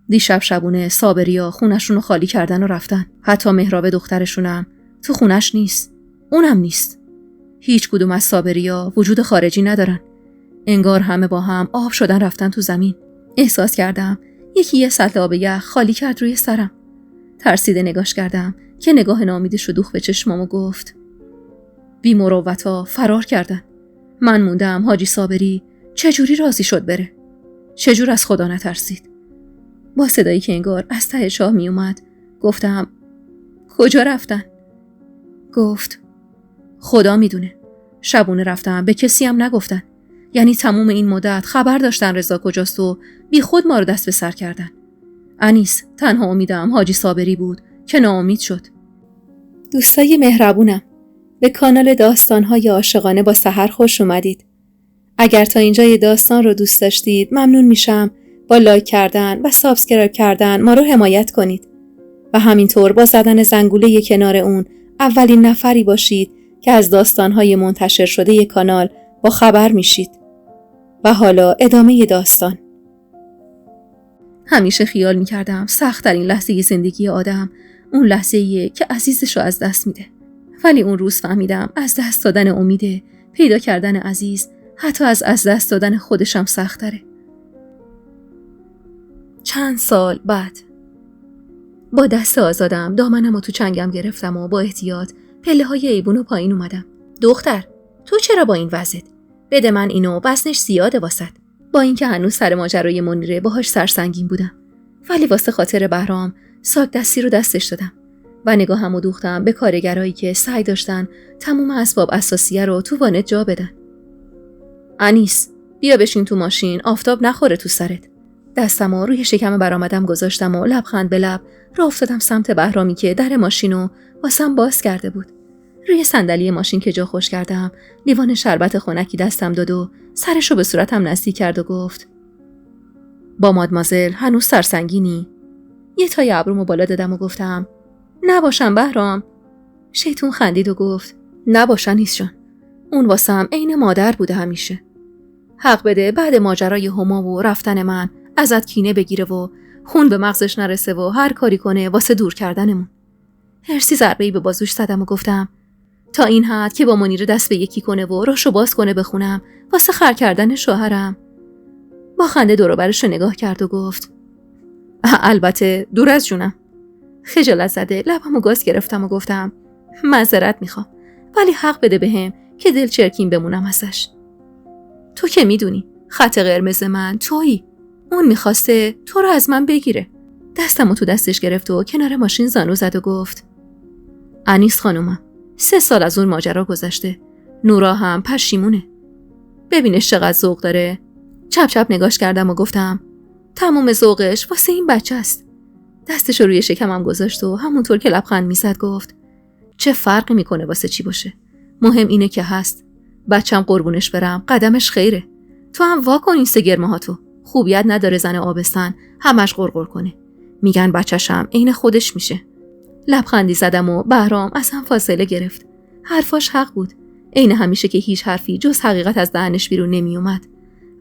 دیشب شبونه صابریا خونشونو خالی کردن و رفتن. حتی مهراب دخترشونم تو خونش نیست. اونم نیست. هیچ کدوم از صابریا وجود خارجی ندارن. انگار همه با هم آب شدن رفتن تو زمین. احساس کردم یکی یه سطل آب یخ خالی کرد روی سرم. ترسیده نگاش کردم که نگاه ناامیدش رو دوخت به چشمام و گفت بی مروتا فرار کردن. من موندم. حاجی صابری چجوری راضی شد بره؟ چجور از خدا نترسید؟ با صدایی که انگار از ته چاه می اومد گفتم کجا رفتن؟ گفت خدا میدونه. شبونه رفتم، به کسی هم نگفتن. یعنی تموم این مدت خبر داشتن رضا کجاست و بی خود ما رو دست به سر کردن. انیس تنها امیدم حاجی صابری بود که ناامید شد. دوستای مهربونم، به کانال داستان‌های عاشقانه با سحر خوش اومدید. اگر تا اینجای داستان رو دوست داشتید ممنون میشم با لایک کردن و سابسکرایب کردن ما رو حمایت کنید و همینطور با زدن زنگوله کنار اون اولین نفری باشید که از داستان‌های منتشر شده کانال با خبر میشید. و حالا ادامه داستان. همیشه خیال میکردم سخت‌ترین لحظه زندگی آدم اون لحظه‌ایه که عزیزشو از دست میده. ولی اون روز فهمیدم از دست دادن امیده پیدا کردن عزیز حتی از دست دادن خودشم سخت‌تره. چند سال بعد با دست آزادم دامنمو تو چنگم گرفتم و با احتیاط پله‌های ایوونو پایین اومدم. دختر تو چرا با این وضعت؟ بده من اینو، وزنش زیاده واسط. با اینکه هنوز سر ماجرای منیره باهاش سرسنگین بودم، ولی واسه خاطر بهرام ساک دستی رو دستش دادم و نگاهمو دوختم به کارگرایی که سعی داشتن تموم اسباب اساسیه رو تو وانت جا بدن. انیس بیا بشین تو ماشین، آفتاب نخوره تو سرت. دستمو روی شکم برآمدم گذاشتم و لبخند به لب راه افتادم سمت بهرامی که در ماشینو واسم باز کرده بود. روی صندلی ماشین که جا خوش کردم لیوان شربت خنکی دستم داد و سرشو به صورتم نزدیک کرد و گفت با مادمازل هنوز سرسنگینی؟ یه تای ابرومو بالا دادم و گفتم نباشم بهرام. شیطون خندید و گفت نباشن انیس جان، اون واسم عین مادر بوده همیشه. حق بده بعد ماجرای هما و رفتن من ازت کینه بگیره و خون به مغزش نرسه و هر کاری کنه واسه دور کردنمون. هرسی ضربه‌ای به بازوش زدم و گفتم تا این حد که با منیره دست به یکی کنه و راشو باز کنه بخونم واسه خر کردن شوهرم. با خنده دور و برش رو نگاه کرد و گفت البته دور از جونم. خجالت زده لبمو گاز گرفتم و گفتم معذرت میخوام، ولی حق بده بهم که دل چرکین بمونم ازش. تو که میدونی خط قرمز من تویی. اون میخواسته تو رو از من بگیره. دستمو تو دستش گرفت و کنار ماشین زانو زد و گفت انیس خانومم 3 سال از اون ماجرا گذشته. نورا هم پشیمونه. ببینش چقدر ذوق داره. چپ چپ نگاش کردم و گفتم تمام ذوقش واسه این بچه است. دستش روی شکمم گذاشت و همونطور که لبخند میزد گفت چه فرقی میکنه واسه چی باشه؟ مهم اینه که هست. بچم قربونش برم قدمش خیره. تو هم واکن این 3 گرمهاتو. خوبیت نداره زن آبستن همش غرغر کنه. میگن بچه‌شم عین خودش میشه. لبخندی زدم و بهرام از هم فاصله گرفت. حرفاش حق بود. عین همیشه که هیچ حرفی جز حقیقت از دهنش بیرون نمی اومد.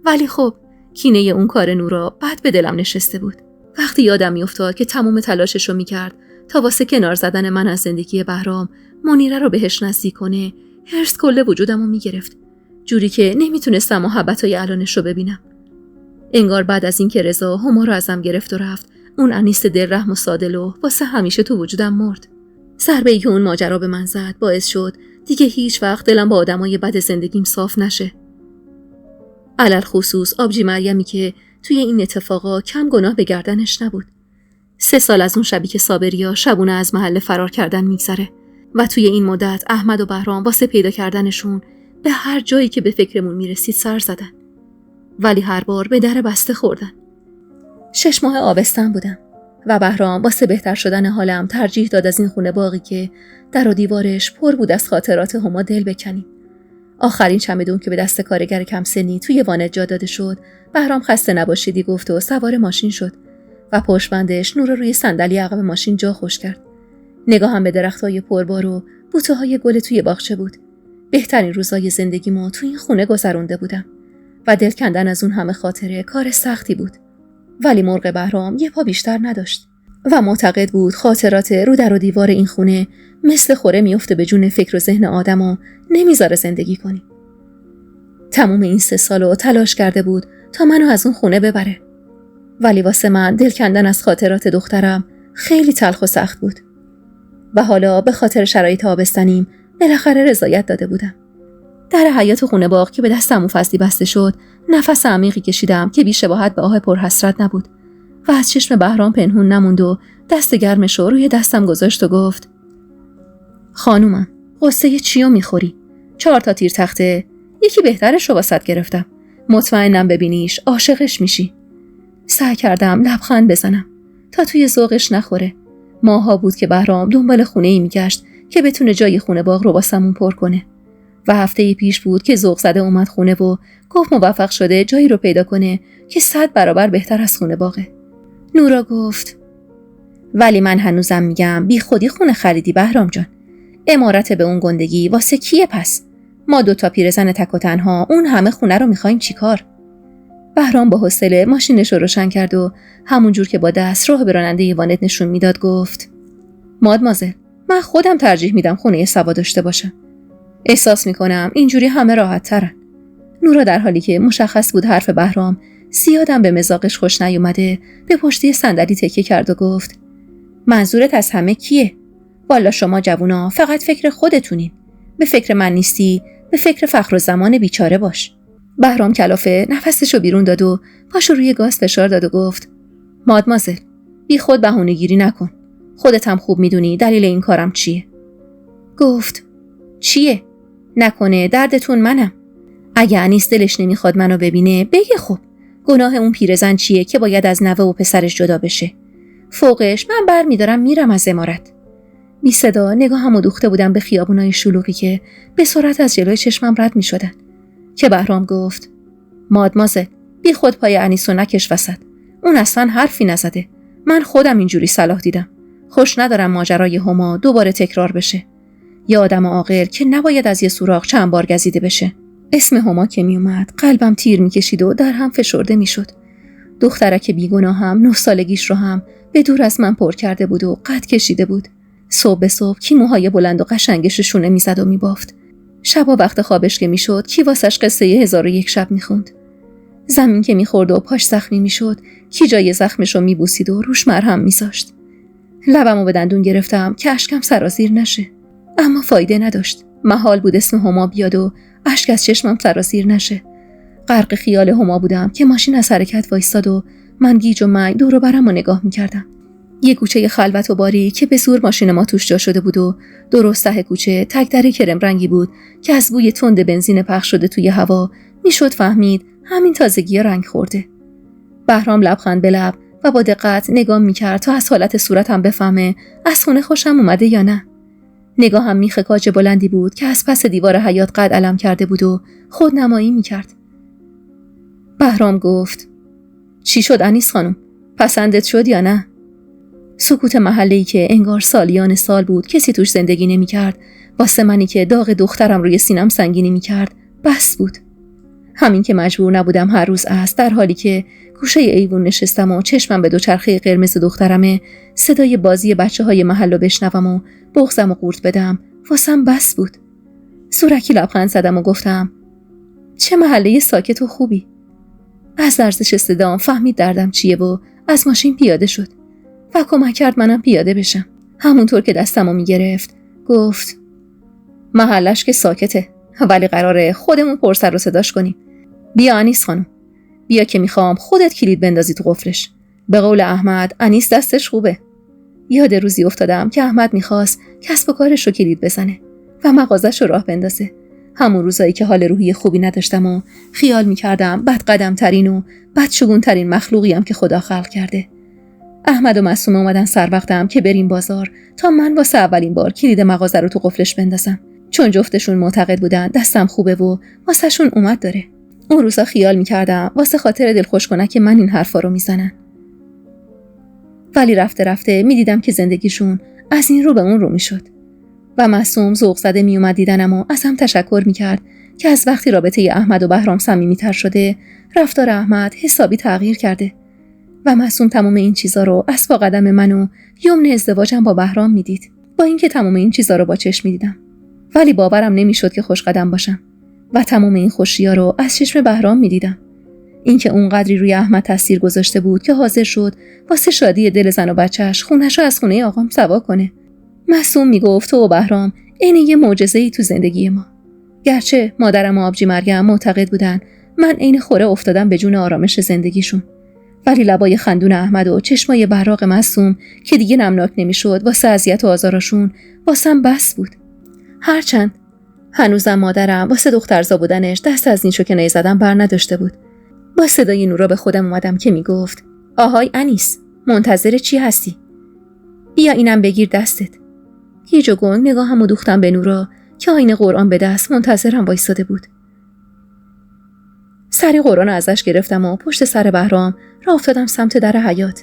ولی خب کینه اون کار نورا بعد به دلم نشسته بود. وقتی یادم میافتاد که تمام تلاششو میکرد تا واسه کنار زدن من از زندگی بهرام منیره رو بهش نزدیک کنه، هرس کل وجودمو میگرفت. جوری که نمیتونستم محبتای الانش رو ببینم. انگار بعد از اینکه رضا هما رو ازم گرفت و رفت، اون انیس دلرحم و سادلو واسه همیشه تو وجودم مرد. ضربه‌ای که اون ماجرا به من زد باعث شد دیگه هیچ وقت دلم با آدمای بد زندگیم صاف نشه. علل خصوص آبجی مریمی که توی این اتفاقا کم گناه به گردنش نبود. 3 سال از اون شبی که صابریا شبونه از محل فرار کردن میگذره و توی این مدت احمد و بهرام واسه پیدا کردنشون به هر جایی که به فکرمون میرسید سر زدن. ولی هر بار به در بسته خوردن. 6 ماه آبستن بودم و بهرام واسه بهتر شدن حالم ترجیح داد از این خونه باقی که در و دیوارش پر بود از خاطرات هما دل بکنیم. آخرین چمدون که به دست کارگر کم سنی توی وانت جا داده شد، بهرام خسته نباشیدی گفت و سوار ماشین شد و پشتبندش نور روی صندلی عقب ماشین جا خوش کرد. نگاهم به درختای پربار و بوته‌های گل توی باغچه بود. بهترین روزای زندگیمو توی این خونه گذرونده بودم و دل کندن از اون همه خاطره کار سختی بود. ولی مرغ بهرام یه پا بیشتر نداشت و معتقد بود خاطرات رو در و دیوار این خونه مثل خوره میفته به جون فکر و ذهن آدم و نمیذاره زندگی کنی. تموم این 3 سالو تلاش کرده بود تا منو از اون خونه ببره. ولی واسه من دل کندن از خاطرات دخترم خیلی تلخ و سخت بود. و حالا به خاطر شرایط آبستنیم بالاخره رضایت داده بودم. در حیاط خونه باغ که به دستم فصلی بسته شد، نفس عمیقی کشیدم که بی‌شباهت به آه پرحسرت نبود و از چشم بهرام پنهون نموند و دست گرمشو روی دستم گذاشت و گفت: خانومم، قصه چیو میخوری؟ 4 تا تیر تخته، یکی بهترش رو واسط گرفتم. مطمئنم ببینیش عاشقش میشی. سعی کردم لبخند بزنم تا توی ذوقش نخوره. ماها بود که بهرام دنبال خونه‌ای میگشت که بتونه جای خونه باغ رو واسمون پر کنه. و هفته پیش بود که ذوق زده اومد خونه و گفت موفق شده جایی رو پیدا کنه که 100 برابر بهتر از خونه باغه. نورا گفت: ولی من هنوزم میگم بی خودی خونه خریدی بهرام جان. عمارت به اون گندگی واسه کیه پس؟ ما 2 تا پیرزن تک و تنها اون همه خونه رو میخوایم چیکار؟ بهرام با حوصله ماشینش رو روشن کرد و همون جور که با دست راه به راننده وانت نشون میداد گفت: مادمازل، من خودم ترجیح میدم خونه سوا داشته باشم. احساس میکنم اینجوری همه راحت ترن. نورا در حالی که مشخص بود حرف بهرام زیادم به مزاقش خوش نیومده به پشتی صندلی تکیه کرد و گفت: منظورت از همه کیه؟ والا شما جوونا فقط فکر خودتونین. به فکر من نیستی، به فکر فخرالزمان بیچاره باش. بهرام کلافه نفسشو بیرون داد و پاشو روی گاز فشار داد و گفت: مادمازل، بی خود بهونه‌گیری نکن. خودت هم خوب میدونی دلیل این کارم چیه. گفت: چیه؟ نکنه دردتون منم. اگه انیس دلش نمیخواد منو ببینه بگه خب. گناه اون پیرزن چیه که باید از نوه و پسرش جدا بشه؟ فوقش من بر میدارم میرم از عمارت. بی صدا نگاهمو دوخته بودم به خیابونای شلوغی که به سرعت از جلوی چشمم رد میشدن که بهرام گفت: مادمازل، بی خود پای انیسو نکش وسط. اون اصلا حرفی نزده. من خودم اینجوری صلاح دیدم. خوش ندارم ماجرای هما دوباره تکرار بشه. یه آدم عاقل که نباید از یه سوراخ چند بار گزیده بشه. اسم هما که می اومد قلبم تیر میکشید و در هم فشرده میشد. دخترک بیگناهم 9 سالگیش رو هم به دور از من پر کرده بود و قد کشیده بود. صبح به صبح کی موهای بلند و قشنگش شونه میزد و میبافت. شبا وقت خوابش که میشد کی واسش قصه 1001 شب میخوند. زمین که میخورد و پاش زخمی میشد کی جای زخمشو میبوسید و روش مرهم میذاشت. لبمو به دندون گرفتم که اشکم سرازیر نشه، اما فایده نداشت. محال بود اسم هما بیاد و اشک از چشمم سرازیر نشه. غرق خیال هما بودم که ماشین از حرکت وایستاد و من گیج و منگ دور و برم رو نگاه میکردم. یه کوچه خلوت و باری که به زور ماشین ما توش جا شده بود و درست ته کوچه تک دره کرم رنگی بود که از بوی تند بنزین پخش شده توی هوا میشد فهمید همین تازگی رنگ خورده. بهرام لبخند به لب و با دقت نگاه میکرد تا از حالت صورتم بفهمه از خونه خوشم اومده یا نه. نگاهم میخ کاج بلندی بود که از پس دیوار حیاط قد علم کرده بود و خود نمایی میکرد. بهرام گفت: چی شد انیس خانم؟ پسندت شد یا نه؟ سکوت محله‌ای که انگار سالیان سال بود کسی توش زندگی نمی‌کرد واسه منی که داغ دخترم روی سینم سنگینی می‌کرد بس بود. همین که مجبور نبودم هر روز در حالی که گوشه ایوون نشستم و چشمم به دوچرخه قرمز دخترمه صدای بازی بچه‌های محلو بشنوم و بغضم و قورت بدم واسم بس بود. سورکی لبخند زدم و گفتم: چه محله ساکت و خوبی. از لرزش صدام فهمید دردم چیه و از ماشین پیاده شد و کمک کرد منم پیاده بشم. همونطور که دستمو میگرفت گفت: محلش که ساکته ولی قراره خودمون پر سر و صداش کنیم. بیا انیس خانم، بیا که میخوام خودت کلید بندازی تو قفلش. به قول احمد انیس دستش خوبه. یاد روزی افتادم که احمد میخواست کسب و کارش رو کلید بزنه و مغازش رو راه بندازه. همون روزایی که حال روحی خوبی نداشتم و خیال میکردم بد قدم ترین و بد شگون ترین مخلوقیم که خدا خلق کرده. احمد و معصومه اومدن سر وقتم که بریم بازار تا من واسه اولین بار کلید مغازه رو تو قفلش بندازم، چون جفتشون معتقد بودن دستم خوبه و واسه شون اومد داره. اون روزا خیال میکردم واسه خاطر دلخوش کنه که من این حرفا رو میزنن، ولی رفته رفته میدیدم که زندگیشون از این رو به اون رو میشد و معصوم ذوق زده میومد دیدنم و ازم تشکر میکرد که از وقتی رابطه احمد و بهرام صمیمیتر شده رفتار احمد حسابی تغییر کرده. و معصوم تمام این چیزا رو از پا قدم منو یمن ازدواجم با بهرام میدید. با اینکه تمام این چیزا رو با چشم میدیدم، ولی باورم نمیشد که خوش قدم باشم و تمام این خوشی‌ها رو از چشم بهرام میدیدم. اینکه اونقدری روی احمد تاثیر گذاشته بود که حاضر شد واسه شادی دل زن و بچه‌اش خونه‌شو از خونه آقام سوا کنه. معصوم میگفت تو و بهرام عین یه معجزه‌ای تو زندگی ما. گرچه مادرم و آبجی مریم معتقد بودن من عین خوره افتادم به جون آرامش زندگیشون، ولی لبای خندون احمد و چشمای براق معصوم که دیگه نمناک نمیشد واسه اذیت و آزارشون واسم بس بود. هرچند هنوزم مادرم واسه دخترزا بودنش دست از این شوکنه زدن بر نداشته بود. با صدای نورا به خودم اومدم که میگفت آهای انیس، منتظر چی هستی؟ بیا اینم بگیر دستت. یه جوگون نگاهمو دوختم به نورا که آینه قرآن به دست منتظرم وایساده بود. سری قرآن ازش گرفتم و پشت سر بهرام راه افتادم سمت در حیاط.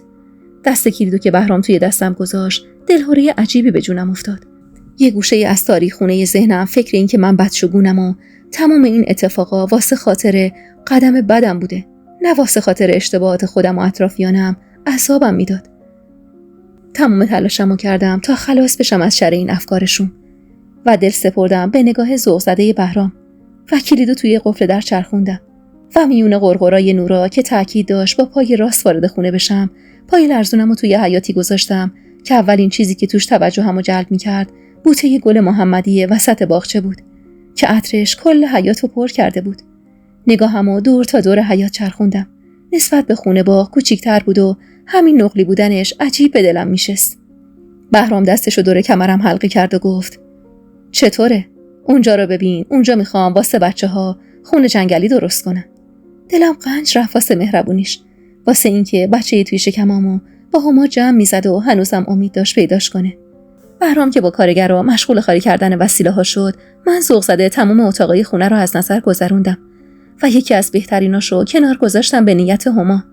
دست کلیدو که بهرام توی دستم گذاشت دلهوره عجیبی به جونم افتاد. یه گوشه از تاریخ خونه ذهنم فکر این که من بدشگونم و تمام این اتفاقا واسه خاطر قدم بدم بوده، نه واسه خاطر اشتباهات خودم و اطرافیانم، عذابم میداد. تمام تلاشمو کردم تا خلاص بشم از شر این افکارشون و دل سپردم به نگاه ذوق زده بهرام و کلیدو توی قفل در چرخوندم و میون قرقرای نورا که تأکید داشت با پای راست وارد خونه بشم، پای لرزونمو توی حیاطی گذاشتم که اولین چیزی که توش توجهمو جلب میکرد بوته گل محمدی وسط باغچه بود که عطرش کل حیاطو پر کرده بود. نگاهمو دور تا دور حیاط چرخوندم. نسبت به خونه باغ کوچیک‌تر بود و همین نقلی بودنش عجیب به دلم میشست. بهرام دستشو دور کمرم حلقه کرد و گفت چطوره؟ اونجا رو ببین، اونجا میخوام واسه بچه‌ها خونه جنگلی درست کنم. دلم قنج رفت واسه مهربونیش، واسه اینکه بچه‌ی توی شکمامو با هما جمع میزد و هنوزم امید داشت پیداش کنه. بهرام که با کارگرا مشغول خالی کردن وسیله‌ها شد، من ذوق زده تمام اتاقای خونه رو از نظر گذروندم و یکی از بهتریناشو کنار گذاشتم به نیت هما.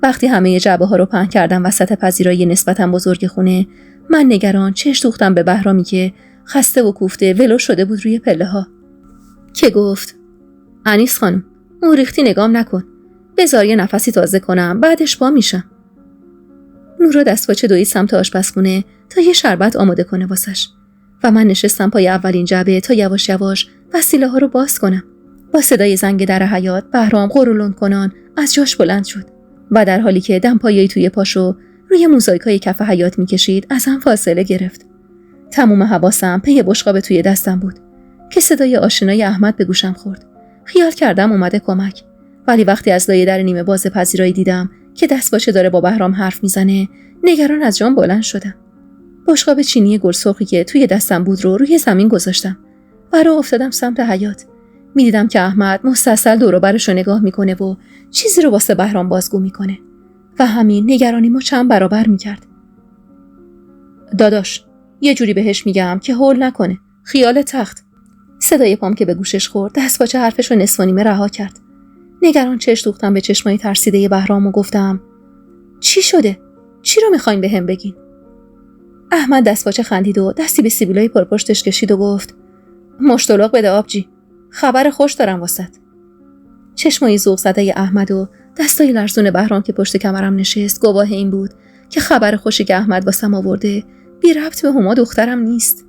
وقتی همه جعبه‌ها رو پهن کردم وسط پذیرایی نسبتاً بزرگ خونه، من نگران چش دوختم به بهرامی که خسته و کوفته ولو شده بود روی پله‌ها که گفت انیس خانم، اون ریختی نگام نکن، بذار یه نفسی تازه کنم بعدش پا میشم. نورا دستپاچه دوید سمت آشپزخونه تا یه شربت آماده کنه واسش و من نشستم پای اولین جعبه تا یواش یواش وسیله‌ها رو باز کنم. با صدای زنگ در حیاط بهرام قرولند کنان از جاش بلند شد و در حالی که دمپایی توی پاشو روی موزاییکای کف حیاط میکشید ازم فاصله گرفت. تمام حواسم پی بشقاب توی دستم بود که صدای آشنای احمد به گوشم خورد. خیال کردم اومده کمک، ولی وقتی از لای در نیمه باز پذیرایی دیدم که دستپاچه داره با بهرام حرف میزنه، نگران از جام بلند شدم. بشقاب چینی گل سرخی که توی دستم بود رو روی زمین گذاشتم و راه افتادم سمت حیاط. میدیدم که احمد مسلسل دور و برش رو نگاه میکنه و چیزی رو واسه بهرام بازگو میکنه و همین نگرانیمو چند برابر میکرد. داداش، یه جوری بهش میگم که هول نکنه، خیال تخت. صدای پام که به گوشش خورد دستپاچه حرفش رو نصف و نیمه رها کرد. نگران چش دوختم به چشمای ترسیده بهرام و گفتم چی شده؟ چی رو میخواین بهم بگین؟ احمد دستپاچه خندید و دستی به سیبیلای پرپشتش کشید و گفت مشتلق بده آبجی، خبر خوش دارم واسط. چشمای ذوق زده احمد و دستای لرزون بهرام که پشت کمرم نشست گواه این بود که خبر خوشی که احمد واسم آورده بی ربط به هما دخترم نیست.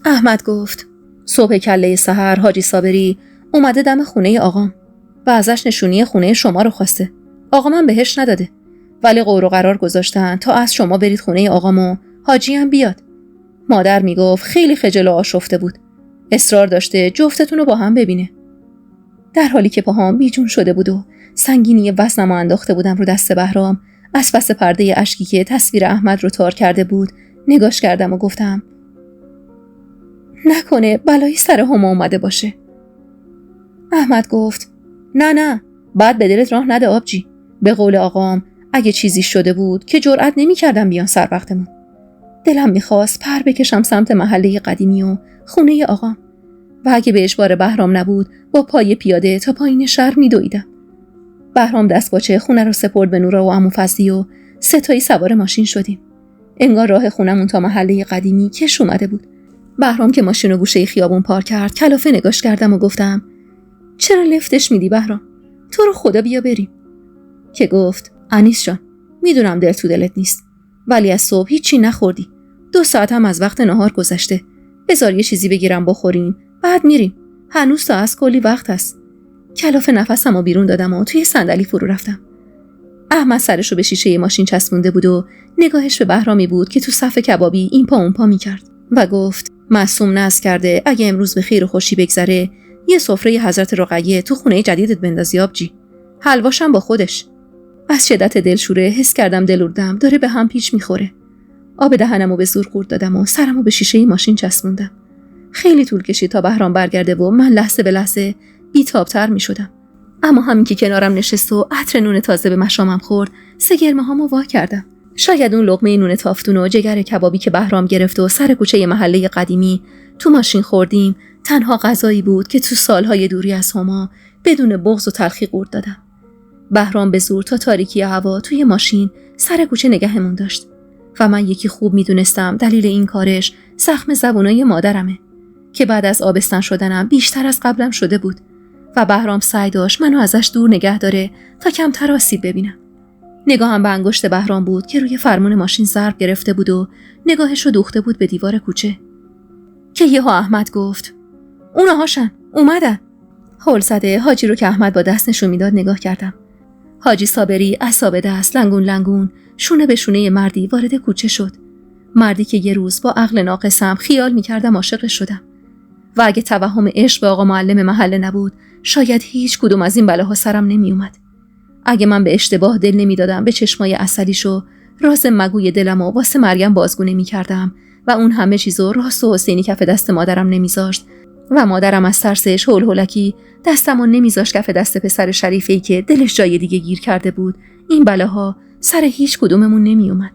احمد گفت صبح کله سحر حاجی صابری اومده دم خونه آقام و ازش نشونی خونه شما رو خواسته. آقا من بهش نداده، ولی قور و قرار گذاشتن تا از شما برید خونه آقام و حاجی هم بیاد. مادر میگفت خیلی خجل و آشفته بود، اصرار داشته جفتتون رو با هم ببینه. در حالی که پاهام بیجون شده بود و سنگینی وزنم انداخته بودم رو دست بهرام، از پس پرده اشکی که تصویر احمد رو تار کرده بود نگاش کردم و گفتم نکنه بلایی سر هما اومده باشه. احمد گفت نه بعد به دلت راه نده آبجی. به قول آقام اگه چیزی شده بود که جرئت نمی کردم بیان سر وقتمون. دلم میخواست پر بکشم سمت محله قدیمی و خونه آقام و اگه به اجبار بهرام نبود با پای پیاده تا پایین شهر میدویدم. بهرام دستپاچه خونه رو سپرد به نورا و عمو فضلی و ستایی سوار ماشین شدیم. انگار راه خونمون تا محله قدیمی کش اومده بود. بهرام که ماشین رو گوشه خیابون پارک کرد کلافه نگاش کردم و گفتم چرا لفتش میدی بهرام؟ تو رو خدا بیا بریم. که گفت انیس جان، میدونم دل تو دلت نیست، ولی از صبح هیچی نخوردی. 2 ساعت هم از وقت نهار گذشته. بذار یه چیزی بگیرم بخوریم، بعد میریم. هنوز تا از کلی وقت هست. کلاف نفسمو بیرون دادم و توی صندلی فرو رفتم. احمد سرشو به شیشه ماشین چسبونده بود و نگاهش به بهرامی بود که تو صف کبابی این پا اون پا میکرد و گفت معصوم نذر کرده اگه امروز به خیر و خوشی بگذره یه سفره حضرت رقیه تو خونه جدیدت بندازی آبجی. حلواشم با خودش. از شدت دلشوره حس کردم دلوردم داره به هم پیچ میخوره. آب دهنمو به زور قورت دادم و سرمو به شیشه ماشین چسبوندم. خیلی طول کشید تا بهرام برگرده و من لحظه به لحظه بی‌تاب‌تر میشدم. اما همین که کنارم نشست و عطر نون تازه به مشامم خورد، 3 گرمه‌هامو وا کردم. شاید اون لقمه نون تافتون و جگر کبابی که بهرام گرفت و سر کوچه محله قدیمی تو ماشین خوردیم، تنها غذایی بود که تو سالهای دوری از هما بدون بغض و تلخی قورت دادم. بهرام به زور تا تاریکی هوا توی ماشین سر کوچه نگهمون داشت و من یکی خوب میدونستم دلیل این کارش زخم زبونای مادرمه که بعد از آبستن شدنم بیشتر از قبلم شده بود و بهرام سعی داشت منو ازش دور نگه داره تا کمتر آسیب ببینم. نگاهم به انگشت بهرام بود که روی فرمون ماشین ضرب گرفته بود و نگاهش رو دوخته بود به دیوار کوچه که یهو احمد گفت اونهاشن اومدن. هول زده حاجی رو که احمد با دست نشون میداد نگاه کردم. حاجی صابری عصا دست لنگون لنگون شونه به شونه مردی وارد کوچه شد. مردی که یه روز با عقل ناقصم خیال میکردم عاشقش شدم و اگه توهم عشق به آقا معلم محله نبود شاید هیچ کدوم از این بلاها سرم نمی اومد. اگه من به اشتباه دل نمی دادم به چشمای عسلیشو راز مگوی دلمو واسه مریم بازگو نمی کردم و اون همه چیزو راست و حسینی کف دست مادرم نمیذاشت و مادرم از ترسش هول هولکی دستمو نمیذاشت کف دست پسر شریفه‌ای که دلش جای دیگه گیر کرده بود، این بلاها سر هیچ کدوممون نمی اومد.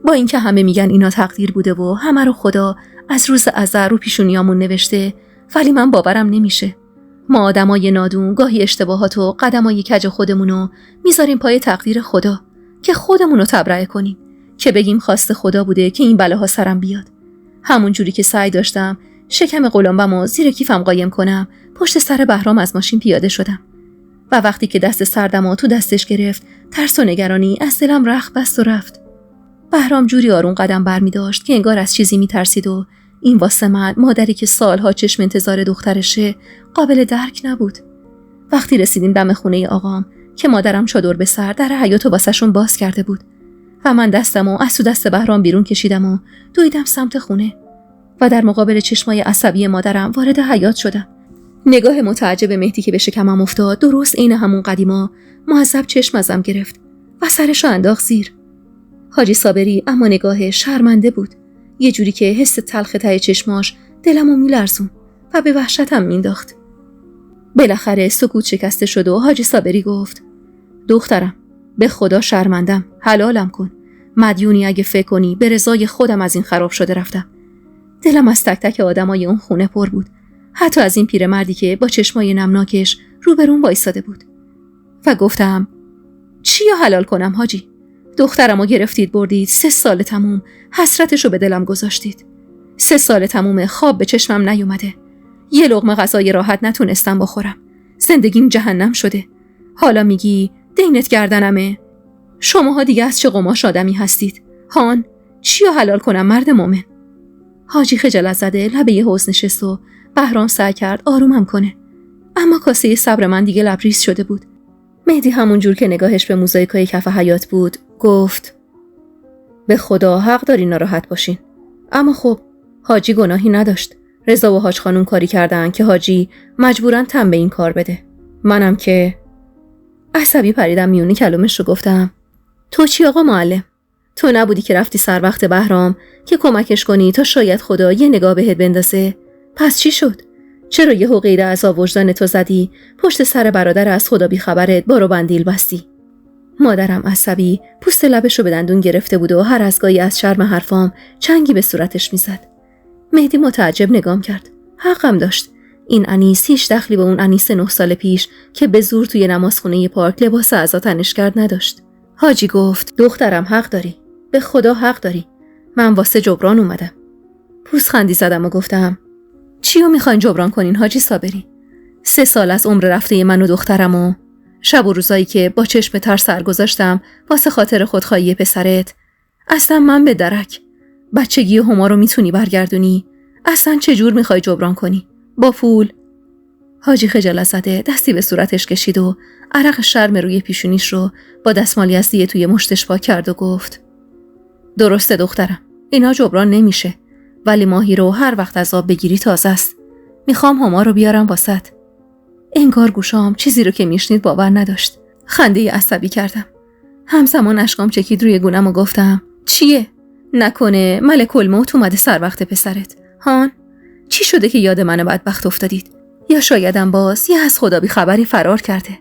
با اینکه همه میگن اینا تقدیر بوده و همه رو خدا از روز ازل رو پیشونیامون نوشته، ولی من باورم نمیشه. ما آدمای نادون گاهی اشتباهات و قدمای کج خودمونو میذاریم پای تقدیر خدا که خودمونو تبرئه کنیم، که بگیم خواست خدا بوده که این بلاها سرم بیاد. همون جوری که سعی داشتم شکم قلمبمو زیر کیفم قایم کنم، پشت سر بهرام از ماشین پیاده شدم و وقتی که دست سردمو تو دستش گرفت، ترس و نگرانی از دلم رخت بست و رفت. بهرام جوری آروم قدم برمی داشت که انگار از چیزی میترسید و این واسه من، مادری که سالها چشم انتظار دخترشه، قابل درک نبود. وقتی رسیدیم دم خونه آقام که مادرم چادر به سر در حیاط واسهشون باز کرده بود و من دستمو از تو دست بهرام بیرون کشیدم و دویدم سمت خونه و در مقابل چشمای عصبی مادرم وارد حیاط شدم. نگاه متعجب مهدی که به شکمم افتاد درست عین همون قدیما معذب چشم ازم گرفت و سرشو انداخت زیر. حاجی صابری اما نگاهش شرمنده بود، یه جوری که حس تلخ ته چشماش دلمو میلرزون و به وحشتم مینداخت. بالاخره سکوت شکسته شد و حاجی صابری گفت دخترم به خدا شرمندم، حلالم کن. مدیونی اگه فکر کنی به رضای خودم از این خراب شده رفتم. دلم از تک تک آدمای اون خونه پر بود، حتی از این پیرمردی که با چشمای نمناکش روبرون وایساده بود و گفتم چی یا حلال کنم حاجی؟ دخترمو گرفتید بردید، 3 سال تموم حسرتشو به دلم گذاشتید. 3 سال تموم خواب به چشمم نیومده، یه لقمه غذای راحت نتونستم بخورم، زندگیم جهنم شده. حالا میگی دینت گردنمه؟ شماها دیگه از چه قماش آدمی هستید؟ هان چی یا حلال کنم مرد مومن؟ حاجی خجالت زده لبه یه حوض نشست و بهرام سعی کرد آرومم کنه، اما کاسه صبر من دیگه لبریز شده بود. مهدی همون جور که نگاهش به موزاییکای کف حیاط بود گفت به خدا حق داری ناراحت باشین، اما خب حاجی گناهی نداشت. رضا و حاج خانوم کاری کردن که حاجی مجبورن تن به این کار بده. منم که عصبی پریدم میونی کلمش رو گفتم تو چی آقا معلم؟ تو نبودی که رفتی سر وقت بهرام که کمکش کنی تا شاید خدا یه نگاه بهت بندازه؟ پس چی شد؟ چرا یهو غیر از وجدان تو زدی پشت سر برادر از خدا بی خبرت بارو بندیل بستی؟ مادرم عصبی پوست لبش رو به دندون گرفته بود و هر از گاهی از شرم حرفام چنگی به صورتش میزد. مهدی متعجب نگام کرد. حقم داشت. این انیس هیچ دخلی به اون انیس 9 سال پیش که به زور توی نمازخونه پارک لباس عزا تنش کرد نداشت. حاجی گفت دخترم حق داری، به خدا حق داری، من واسه جبران اومدم. پوزخندی زدم و گفتم چیو میخواین جبران کنین حاجی صابری؟ 3 سال از عمر رفته من و دخترم و شب و روزایی که با چشم تر سر گذاشتم واسه خاطر خودخواهی پسرت، اصلا من به درک. بچگی هما رو میتونی برگردونی؟ اصلا چجور میخوای جبران کنی؟ با پول؟ حاجی خجالت زده دستی به صورتش کشید و عرق شرم روی پیشونیش رو با دستمال یزدی توی مشتش پاک کرد و گفت: درسته دخترم، اینا جبران نمیشه، ولی ماهی رو هر وقت از آب بگیری تازه است. میخوام هما رو بیارم واسط. انگار گوشام چیزی رو که میشنید باور نداشت. خنده عصبی کردم. همزمان اشکام چکید روی گونم و گفتم: چیه؟ نکنه ملک الموت اومده سر وقت پسرت؟ هان؟ چی شده که یاد من بدبخت افتادید؟ یا شایدم باز یه از خدا بی خبری فرار کرده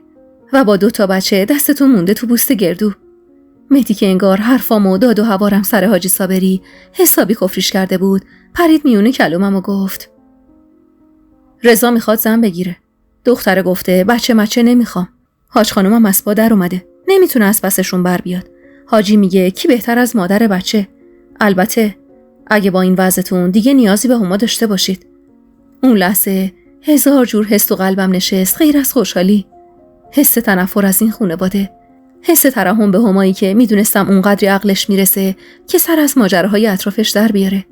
و با 2 بچه دستتون مونده تو بوست گردو. مهدی که انگار حرفامو داد و هوارم سر حاجی صابری حسابی کفریش کرده بود، پرید میونه کلومم و گفت: رضا میخواد زن بگیره. دختره گفته بچه نمیخوام. حاج خانومم از پا در اومده، نمیتونه از پسشون بر بیاد. حاجی میگه کی بهتر از مادر بچه. البته اگه با این وضعتون دیگه نیازی به هما داشته باشید. اون لحظه 1000 جور حس تو قلبم نشست، غیر از خوشحالی. حس تنفر از این خانواده، حس ترحم به همایی که میدونستم اونقدری عقلش میرسه که سر از ماجراهای اطرافش در بیاره،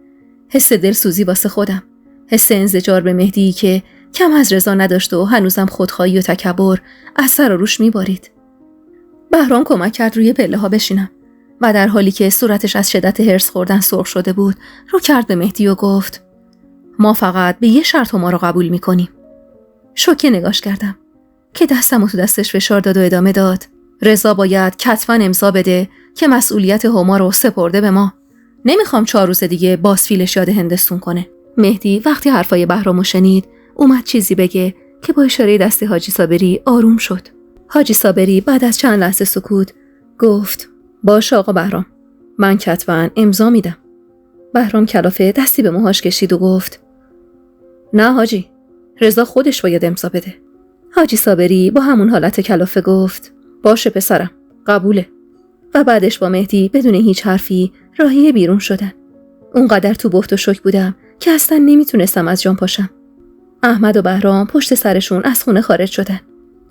حس دلسوزی واسه خودم، حس انزجار به مهدی که کم از رضا نداشت و هنوزم خودخواهی و تکبر از سر و روش میبارید. بهرام کمک کرد روی پله ها بشینم و در حالی که صورتش از شدت هرس خوردن سرخ شده بود رو کرد به مهدی و گفت: ما فقط به یه شرط ما رو قبول میکنیم. شوکه نگاش کردم که دستم تو دستش فشار داد و ادامه داد: رضا باید کتفاً امضا بده که مسئولیت هما رو سپرده به ما. نمیخوام 4 روز دیگه بازفیلش یاد هندستون کنه. مهدی وقتی حرفای بهرامو شنید اومد چیزی بگه که با اشاره دست حاجی صابری آروم شد. حاجی صابری بعد از چند لحظه سکوت گفت: باشه آقا بهرام، من کتباً امضا میدم. بهرام کلافه دستی به موهاش کشید و گفت: نه حاجی، رضا خودش باید امضا بده. حاجی صابری با همون حالت کلافه گفت: باشه پسرم، قبوله. و بعدش با مهدی بدون هیچ حرفی راهی بیرون شدن. اونقدر تو بهت و شوک بودم که اصلا نمیتونستم از جان پاشم. احمد و بهرام پشت سرشون از خونه خارج شدن.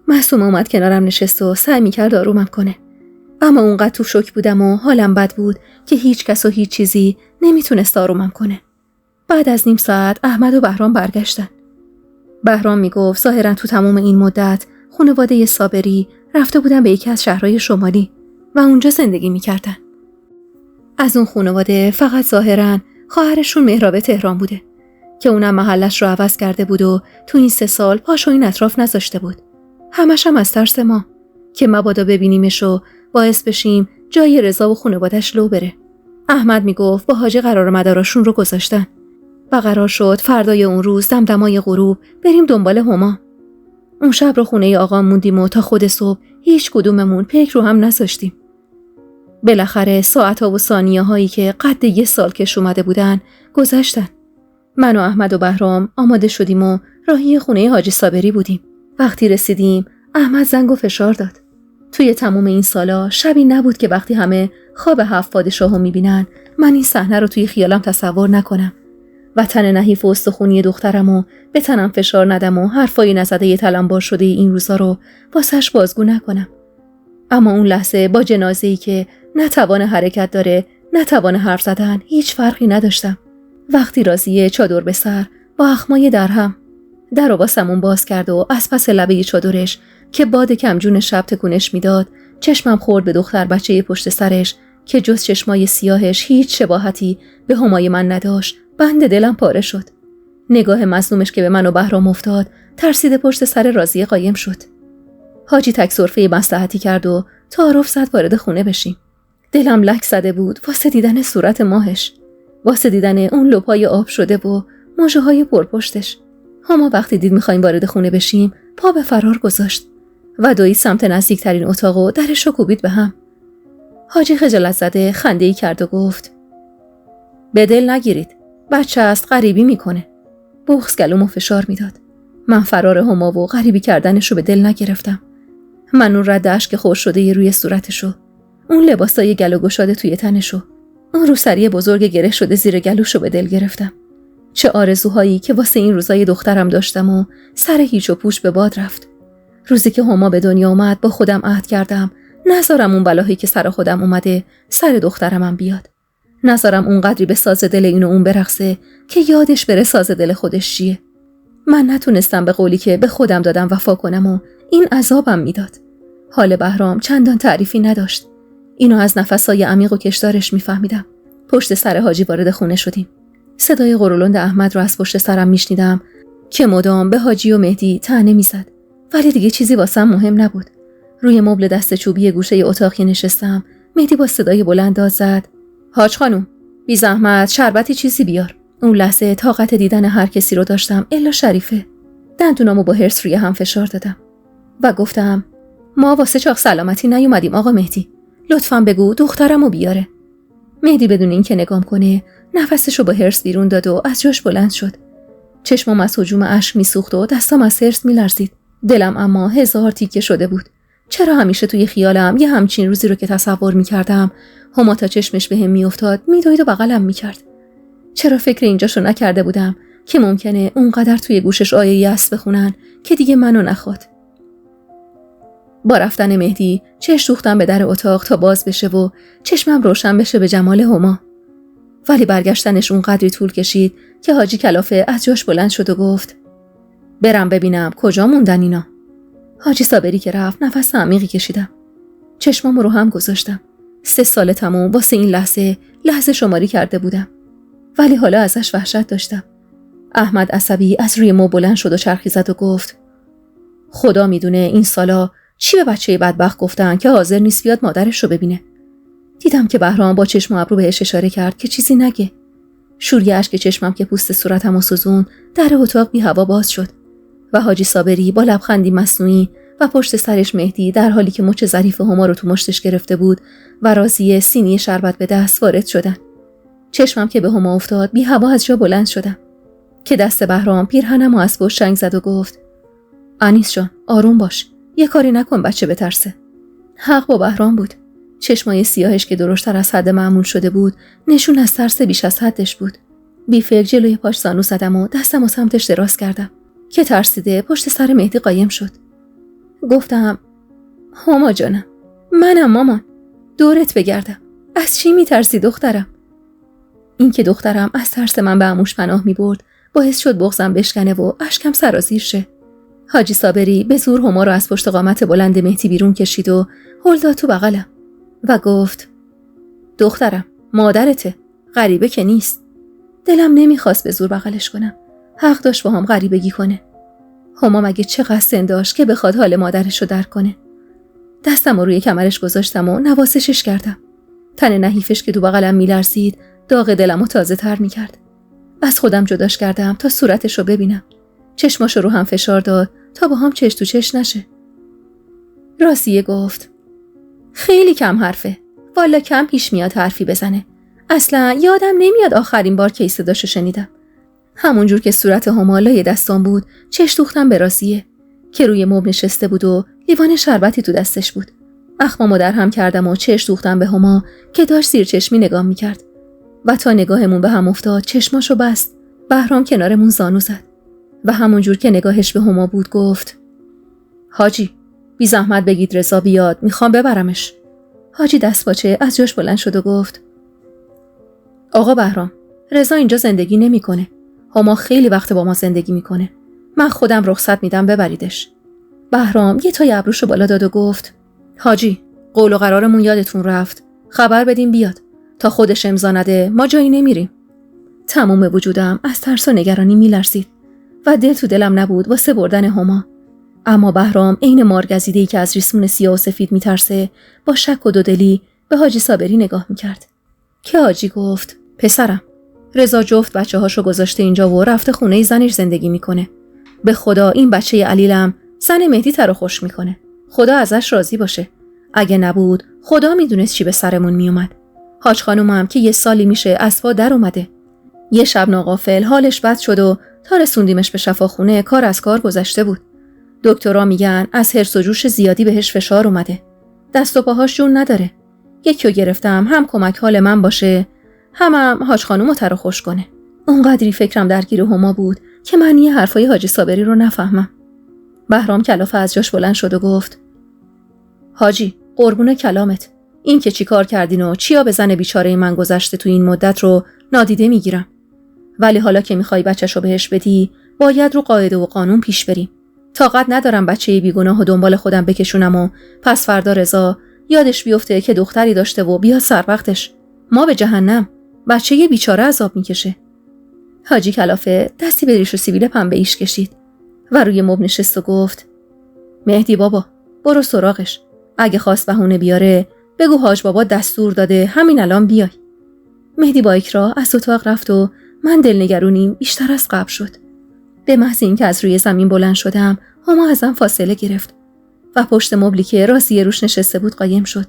معصومه اومد کنارم نشست و سعی میکرد آرومم کنه. اما اونقدر تو شوک بودم و حالم بد بود که هیچ کس و هیچ چیزی نمیتونست آرومم کنه. بعد از نیم ساعت احمد و بهرام برگشتن. بهرام میگفت ظاهرا تو تمام این مدت خانواده صابری رفته بودن به یکی از شهرهای شمالی و اونجا زندگی میکردن. از اون خانواده فقط ظاهرا خواهرشون مهراب تهران بوده که اونم محلش رو عوض کرده بود و تو این 3 سال پاشو این اطراف نذاشته بود. همش هم از ترس ما که مبادا ببینیمش و باعث بشیم جای رضا و خانواده‌اش لو بره. احمد میگفت با حاجی قرار مداراشون رو گذاشتن و قرار شد فردای اون روز دمدمای غروب بریم دنبال هما. اون شب رو خونه آقا موندیم و تا خود صبح هیچ کدوممون پیک رو هم نذاشتیم. بالاخره ساعت‌ها و ثانیه‌هایی که قد 1 سال کش اومده بودن گذشتن. من و احمد و بهرام آماده شدیم و راهی خونه حاجی صابری بودیم. وقتی رسیدیم احمد زنگ و فشار داد. توی تمام این سالا شبی نبود که وقتی همه خواب 7 پادشاهو میبینن من این صحنه رو توی خیالم تصور نکنم و تن نحیف و استخونی دخترمو به تنم فشار ندم و حرفای نزده تلمبار شده این روزا رو واسش بازگو نکنم. اما اون لحظه با جنازه‌ای که نه توان حرکت داره نه توان حرف زدن هیچ فرقی نداشتم. وقتی راضیه چادر به سر با اخمای درهم در رو واسمون باز کرد و از پس لبه چادرش که باد کمجون شب تکونش میداد چشمم خورد به دختر بچه پشت سرش که جز چشمای سیاهش هیچ شباهتی به همای من نداشت. بند دلم پاره شد. نگاه مظلومش که به من و بهرام افتاد ترسیده پشت سر راضیه قایم شد. حاجی تک سرفه مصلحتی کرد و تعارف زد وارد خونه بشیم. دلم لک زده بود واسه دیدن صورت ماهش، واسه دیدن اون لپای آب شده و مژه های پرپشتش. هما وقتی دید میخوایم وارد خونه بشیم پا به فرار گذاشت و دوید سمت نزدیکترین اتاق و درش رو کوبید به هم. حاجی خجالت زده خنده‌ای کرد و گفت: به دل نگیرید، بچه است، غریبی میکنه. بغض گلومو فشار میداد. من فرار هما و غریبی کردنشو به دل نگرفتم. من اون رد اشک خور شده روی صورتشو، اون لباسای گلو گشاده توی تنشو، اون روسری بزرگ گره شده زیر گلوشو به دل گرفتم. چه آرزوهایی که واسه این روزای دخترم داشتم و سر هیچ و پوچ به باد رفت. روزی که هما به دنیا اومد با خودم عهد کردم نذارم اون بلاهایی که سر خودم اومده سر دخترمم بیاد. نذارم اونقدری به ساز دل این و اون برقصه که یادش بره ساز دل خودش چیه. من نتونستم به قولی که به خودم دادم وفا کنم و این عذابم میداد. حال بهرام چندان تعریفی نداشت. اینو از نفسای عمیق و کشدارش میفهمیدم. پشت سر حاجی وارد خونه شدیم. صدای قرولند احمد رو از پشت سرم میشنیدم که مدام به حاجی و مهدی طعنه میزد. ولی دیگه چیزی واسم مهم نبود. روی مبل دست چوبی گوشه اتاقی نشستم. مهدی با صدای بلند داد زد: حاج خانوم، بی زحمت شربتی چیزی بیار. اون لحظه طاقت دیدن هر کسی رو داشتم الا شریفه. دندونامو با حرص روی هم فشار دادم و گفتم: ما واسه چاق سلامتی نیومدیم آقا مهدی. لطفاً بگو دخترمو بیاره. مهدی بدون اینکه نگام کنه نفسشو با حرص بیرون داد و از جاش بلند شد. چشمم از هجوم اشک میسوخت و دستام از حرص میلرزید. دلم اما هزار تیکه شده بود. چرا همیشه توی خیالم یه همچین روزی رو که تصور میکردم هما تا چشمش بهم میافتاد میدوید و بغلم میکرد؟ چرا فکر اینجاشو نکرده بودم که ممکنه اونقدر توی گوشش آیه یأس بخونن که دیگه منو نخواد؟ با رفتن مهدی چشم دوختم به در اتاق تا باز بشه و چشمم روشن بشه به جمال هما. ولی برگشتنش اونقدری طول کشید که حاجی کلافه از جاش بلند شد و گفت: برم ببینم کجا موندن اینا. حاجی صابری که رفت نفس عمیقی کشیدم. چشمامو رو هم گذاشتم. 3 سال تموم واسه این لحظه شماری کرده بودم. ولی حالا ازش وحشت داشتم. احمد عصبی از روی مبل بلند شد و چرخی زد و گفت: خدا میدونه این سالا چی به بچه بدبخت گفتن که حاضر نیست بیاد مادرش رو ببینه. دیدم که بهرام با چشم و ابرو بهش اشاره کرد که چیزی نگه. شوری اشک چشمم که پوست صورتمو سوزون، در اتاق بی هوا باز شد و حاجی صابری با لبخندی مصنوعی و پشت سرش مهدی در حالی که مچ ظریف هما رو تو مشتش گرفته بود و راضیه سینی شربت به دست وارد شدن. چشمم که به هما افتاد بی هوا از جا بلند شدم که دست بهرام پیرهنمو از پشت شنگ زد و گفت: انیس جان آروم باش، یه کاری نکن بچه بترسه. حق با بهرام بود. چشمای سیاهش که درشتر از حد معمول شده بود نشون از ترس بیش از حدش بود. بی فکر جلوی پاش زانو زدم و دستمو سمتش دراز کردم که ترسیده پشت سر مهدی قایم شد. گفتم: هما جانم، منم مامان، دورت بگردم. از چی میترسی دخترم؟ این که دخترم از ترس من به عموش پناه میبرد باعث شد بغضم بشکنه و اشکم سرازیر شه. حاجی صابری به زور هما رو از پشت قامت بلند مهدی بیرون کشید و هل داد تو بغلم و گفت: دخترم مادرته، غریبه که نیست. دلم نمیخواست به زور بغلش کنم. حق داشت با هم غریبگی کنه. هما مگه چقدر سن داشت که بخواد حال مادرش رو درک کنه؟ دستم رو روی کمرش گذاشتم و نوازشش کردم. تن نحیفش که تو بغلم میلرزید داغ دلمو تازه تر میکرد. از خودم جداش کردم تا صورتش رو ببینم. چشماشو رو هم فشار داد تا با هم چش تو چش نشه. راستیه گفت: خیلی کم حرفه. والا کم پیش میاد حرفی بزنه. اصلا یادم نمیاد آخرین بار کی صداشو شنیدم. همونجور که صورت هما لای دستام بود چش دوختم به راستیه که روی مبل نشسته بود و لیوان شربتی تو دستش بود. اخمامو در هم کردم و چش دوختم به هما که داشت زیر چشمی نگاه میکرد و تا نگاهمون به هم افتاد چشماشو بست. بهرام کنارمون زانو زد و همونجور که نگاهش به هما بود گفت: حاجی بی زحمت بگید رضا بیاد، میخوام ببرمش. حاجی دستپاچه از جاش بلند شد و گفت: آقا بهرام، رضا اینجا زندگی نمیکنه. هما خیلی وقت با ما زندگی میکنه. من خودم رخصت میدم ببریدش. بهرام یه تای ابروشو بالا داد و گفت: حاجی قول و قرارمون یادتون رفت. خبر بدیم بیاد. تا خودش امضا نده ما جایی نمیریم. تمام وجودم از ترس و نگرانی میلرزید و دل تو دلم نبود واسه بردن هما. اما بهرام عین مارگزیده‌ای که از ریسمون سیاه و سفید میترسه با شک و دودلی به حاجی صابری نگاه میکرد که حاجی گفت: پسرم، رضا جفت بچه‌هاشو گذاشته اینجا و رفته خونه زنش زندگی میکنه. به خدا این بچه علیلم زن مهدی تر خوش میکنه. خدا ازش راضی باشه. اگه نبود خدا میدونست چی به سرمون میومد. حاج خانومم که یه سالی میشه از پا در اومده. یه شب ناغافل حالش بد شد و تا رسوندیمش به شفاخونه کار از کار گذشته بود. دکترها میگن از حرص و جوش زیادی بهش فشار اومده. دست و پاهاش جون نداره. یکیو گرفتم هم کمک حال من باشه، هم حاج خانومو تر خوش کنه. اونقدری فکرم درگیر هما بود که معنی حرفای حاجی صابری رو نفهمم. بهرام کلافه از جاش بلند شد و گفت حاجی قربون کلامت، این که چی کار کردین و چیا به زن بیچاره من گذشته تو این مدت رو نادیده میگیرم. ولی حالا که میخوای بچه‌شو بهش بدی باید رو قاعده و قانون پیش بریم. طاقت ندارم بچه بیگناه و دنبال خودم بکشونم و پس فردا رضا یادش بیفته که دختری داشته و بیاد سر وقتش ما به جهنم، بچه بیچاره عذاب میکشه. حاجی کلافه دستی به ریش و سیبیل پنبه ایش کشید و روی مبل نشست و گفت مهدی بابا برو سراغش، اگه خواست بهونه بیاره بگو حاج بابا دستور داده همین الان بیای. مهدی با اکراه از اتاق رفت و من دلنگرونیم بیشتر از قبل شد. به محض اینکه از روی زمین بلند شدم هما ازم فاصله گرفت و پشت مبلی که راضیه روش نشسته بود قایم شد.